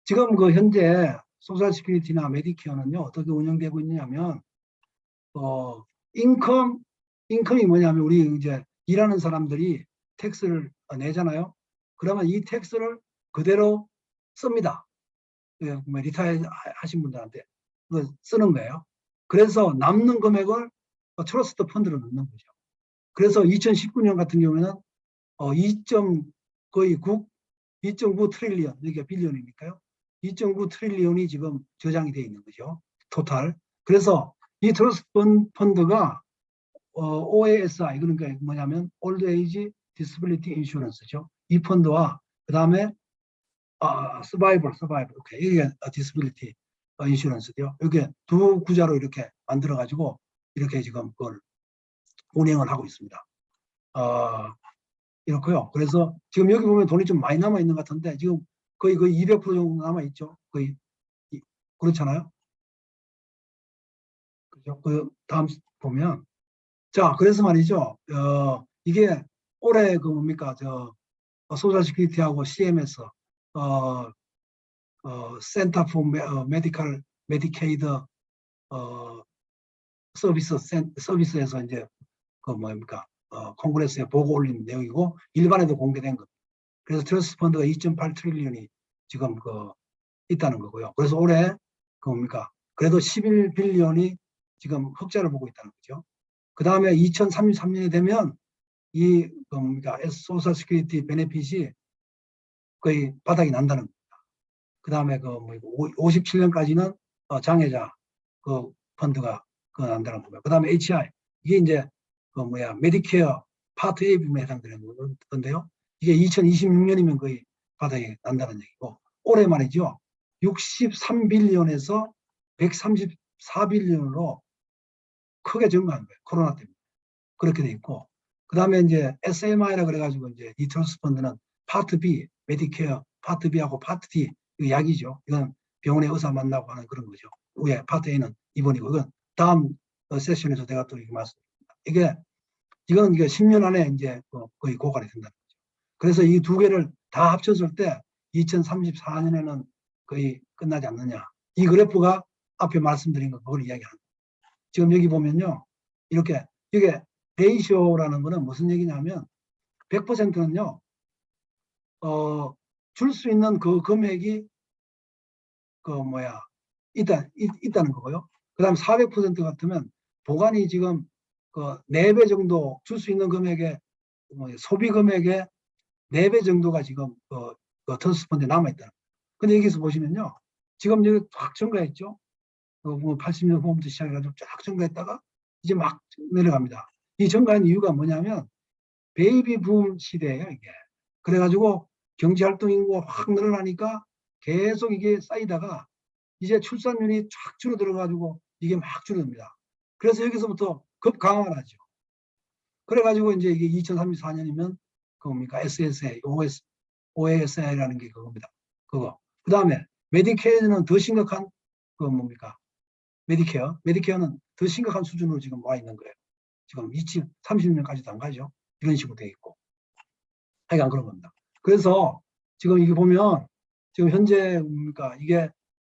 지금 현재 소셜 시큐리티나 메디케어는요 어떻게 운영되고 있냐면 인컴이 뭐냐면 우리 이제 일하는 사람들이 텍스를 내잖아요. 그러면 이 텍스를 그대로 씁니다. 리타이어 하신 분들한테 쓰는 거예요. 그래서 남는 금액을 트러스트 펀드로 넣는 거죠. 그래서 2019년 같은 경우에는 2.9 트릴리언, 이게 빌리언이니까요. 2.9 트릴리언이 지금 저장이 되어 있는 거죠. 토탈. 그래서 이 트러스트 펀드가 OASI, 그러니까 뭐냐면 Old Age Disability Insurance죠. 이 펀드와 그 다음에 서바이벌, 오케이. 이게 디스빌리티 인슈런스죠. 이게 두 구자로 이렇게 만들어가지고 이렇게 지금 그걸 운행을 하고 있습니다. 이렇고요. 그래서 지금 여기 보면 돈이 좀 많이 남아 있는 것 같은데 지금 거의 200% 정도 남아 있죠. 거의 그렇잖아요. 그죠? 다음 보면 그래서 말이죠. 이게 올해 뭡니까 소셜 시큐리티하고 CMS 센터 포 메디컬 메디케이드 서비스에서 이제 뭡니까 콩그레스에 보고 올린 내용이고 일반에도 공개된 것. 그래서 트러스트 펀드가 2.8 트릴리언이 지금 있다는 거고요. 그래서 올해 뭡니까 그래도 11빌리언이 지금 흑자를 보고 있다는 거죠. 그 다음에 2033년이 되면 이 뭡니까 소셜 시큐리티 베네핏이 거의 바닥이 난다는 겁니다. 그 다음에 그 57년까지는 장애자 그 펀드가 그 난다는 겁니다. 그 다음에 HI 이게 이제 메디케어 파트 A 부분에 해당되는 건데요. 이게 2026년이면 거의 바닥이 난다는 얘기고 올해 말이죠. 63빌리언에서 134빌리언으로 크게 증가한 거예요. 코로나 때문에. 그렇게 돼 있고 그 다음에 이제 SMI라 그래가지고 이제 이 트러스트 펀드는 파트 B, 메디케어 파트 B하고 파트 D 이거 약이죠. 이건 병원에 의사 만나고 하는 그런 거죠. 왜 파트 A는 입원이고 이건 다음 세션에서 내가 또 이게 말씀드립니다. 이거는 이게 10년 안에 이제 거의 고갈이 된다는 거죠. 그래서 이 두 개를 다 합쳤을 때 2034년에는 거의 끝나지 않느냐. 이 그래프가 앞에 말씀드린 거 그걸 이야기하는 거예요. 지금 여기 보면요. 이렇게 이게 레이쇼라는 거는 무슨 얘기냐면 100%는요. 줄 수 있는 그 금액이 있다는 거고요. 그다음 400% 같으면 보관이 지금 그 4배 정도 줄 수 있는 금액의 소비 금액의 4배 정도가 지금 트러스트 펀드에 남아있다. 근데 여기서 보시면요. 지금 여기 확 증가했죠. 80년 후부터 시작해가지고 쫙 증가했다가 이제 막 내려갑니다. 이 증가한 이유가 뭐냐면 베이비 붐 시대예요, 이게. 그래가지고 경제활동 인구가 확 늘어나니까 계속 이게 쌓이다가 이제 출산율이 쫙 줄어들어가지고 이게 막 줄어듭니다. 그래서 여기서부터 급 강화를 하죠. 그래가지고 이제 이게 2034년이면 그겁니까? SSA, OASI라는 게 그겁니다. 그거. 그 다음에 메디케어는 더 심각한 그 뭡니까? 메디케어는 더 심각한 수준으로 지금 와 있는 거예요. 지금 2030년까지도 안 가죠. 이런 식으로 돼 있고. 하여간 그런 겁니다. 그래서 지금 이게 보면 지금 현재 뭡니까? 이게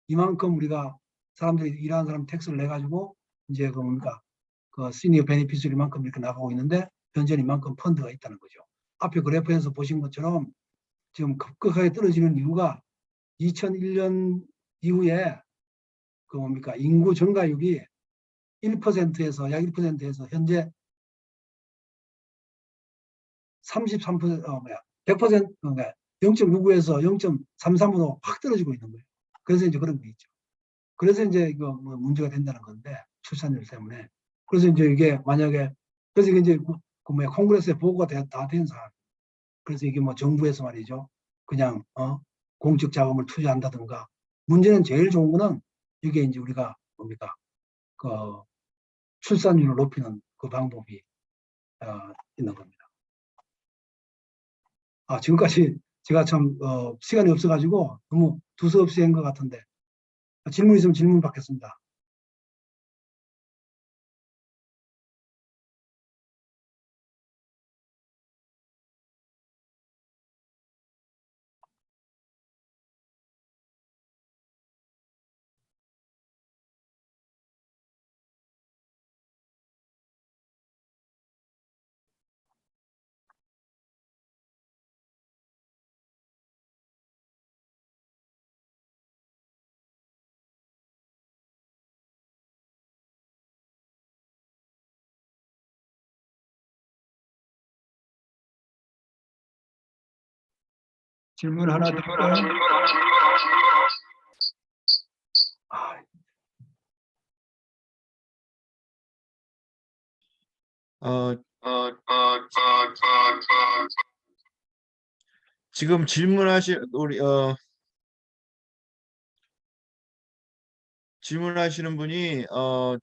이만큼 우리가 사람들이 일하는 사람 텍스를 내 가지고 이제 그 뭡니까? 그 시니어 베네핏을 이만큼 이렇게 나가고 있는데 현재는 이만큼 펀드가 있다는 거죠. 앞에 그래프에서 보신 것처럼 지금 급격하게 떨어지는 이유가 2001년 이후에 그 뭡니까? 인구 증가율이 1%에서 약 1%에서 현재 33% 100% 0.99에서 0.33으로 확 떨어지고 있는 거예요. 그래서 이제 그런 게 있죠. 그래서 이제 이거 문제가 된다는 건데 출산율 때문에. 그래서 이제 이게 만약에 그래서 이게 이제 콩그레스에 보고가 다 된 사안. 그래서 이게 정부에서 말이죠. 그냥 공적 자금을 투자한다든가. 문제는 제일 좋은 거는 이게 이제 우리가 뭡니까 그 출산율을 높이는 그 방법이 있는 겁니다. 지금까지 제가 참 시간이 없어가지고 너무 두서없이 한 것 같은데 질문 있으면 질문 받겠습니다. 질문 하나 드릴까요? 지금 질문하시는 분이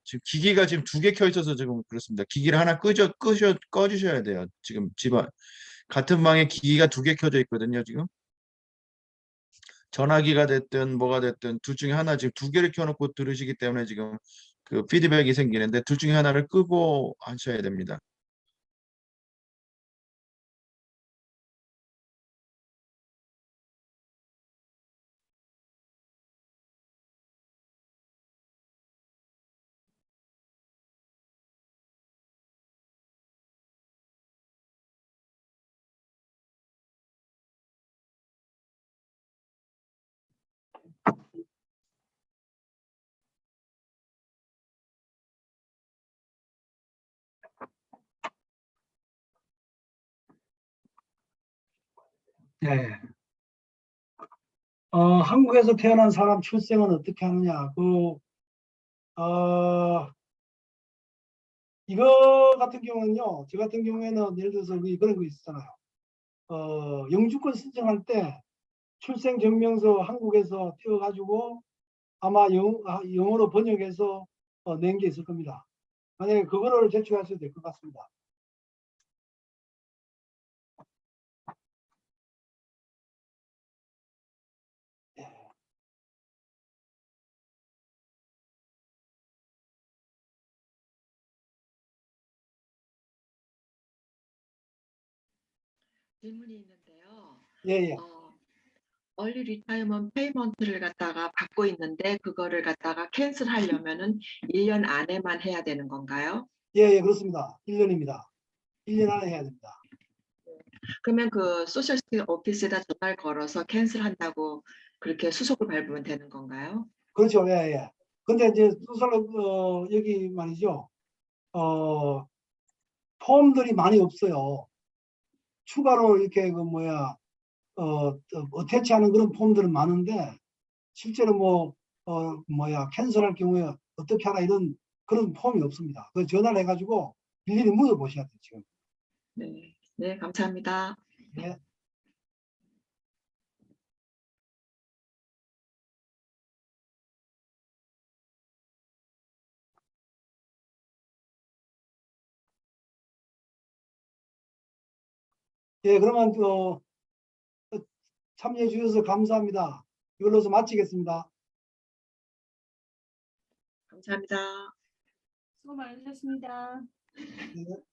지금 기기가 지금 2개 켜 있어서 지금 그렇습니다. 기기를 하나 꺼주셔야 돼요. 지금 집안 같은 방에 기기가 2개 켜져 있거든요. 지금 전화기가 됐든 뭐가 됐든 둘 중에 하나 지금 2개를 켜놓고 들으시기 때문에 지금 그 피드백이 생기는데 둘 중에 하나를 끄고 하셔야 됩니다. 예. 한국에서 태어난 사람 출생은 어떻게 하느냐? 이거 같은 경우는요, 저 같은 경우에는 예를 들어서 그런 거 있잖아요. 영주권 신청할 때 출생증명서 한국에서 띄워가지고 아마 영어로 번역해서 낸 게 있을 겁니다. 만약에 그거를 제출하셔도 될 것 같습니다. 질문이 있는데요. 예, 예. 얼리 리타이먼트 페이먼트를 갖다가 받고 있는데 그거를 갖다가 캔슬하려면은 1년 안에만 해야 되는 건가요? 예, 예, 그렇습니다. 1년입니다. 1년 안에 해야 됩니다. 그러면 그 소셜 시큐리티 오피스에다 전화를 걸어서 캔슬한다고 그렇게 수속을 밟으면 되는 건가요? 그렇죠. 예, 예. 근데 이제 여기 말이죠. 폼들이 많이 없어요. 추가로 이렇게 어태치하는 그런 폼들은 많은데 실제로 캔슬할 경우에 어떻게 하나 이런 그런 폼이 없습니다. 그 전화를 해가지고 일일이 물어보셔야 돼요, 지금. 네, 네, 감사합니다. 네. 예, 그러면 참여해 주셔서 감사합니다. 이걸로서 마치겠습니다. 감사합니다. 수고 많으셨습니다. 네.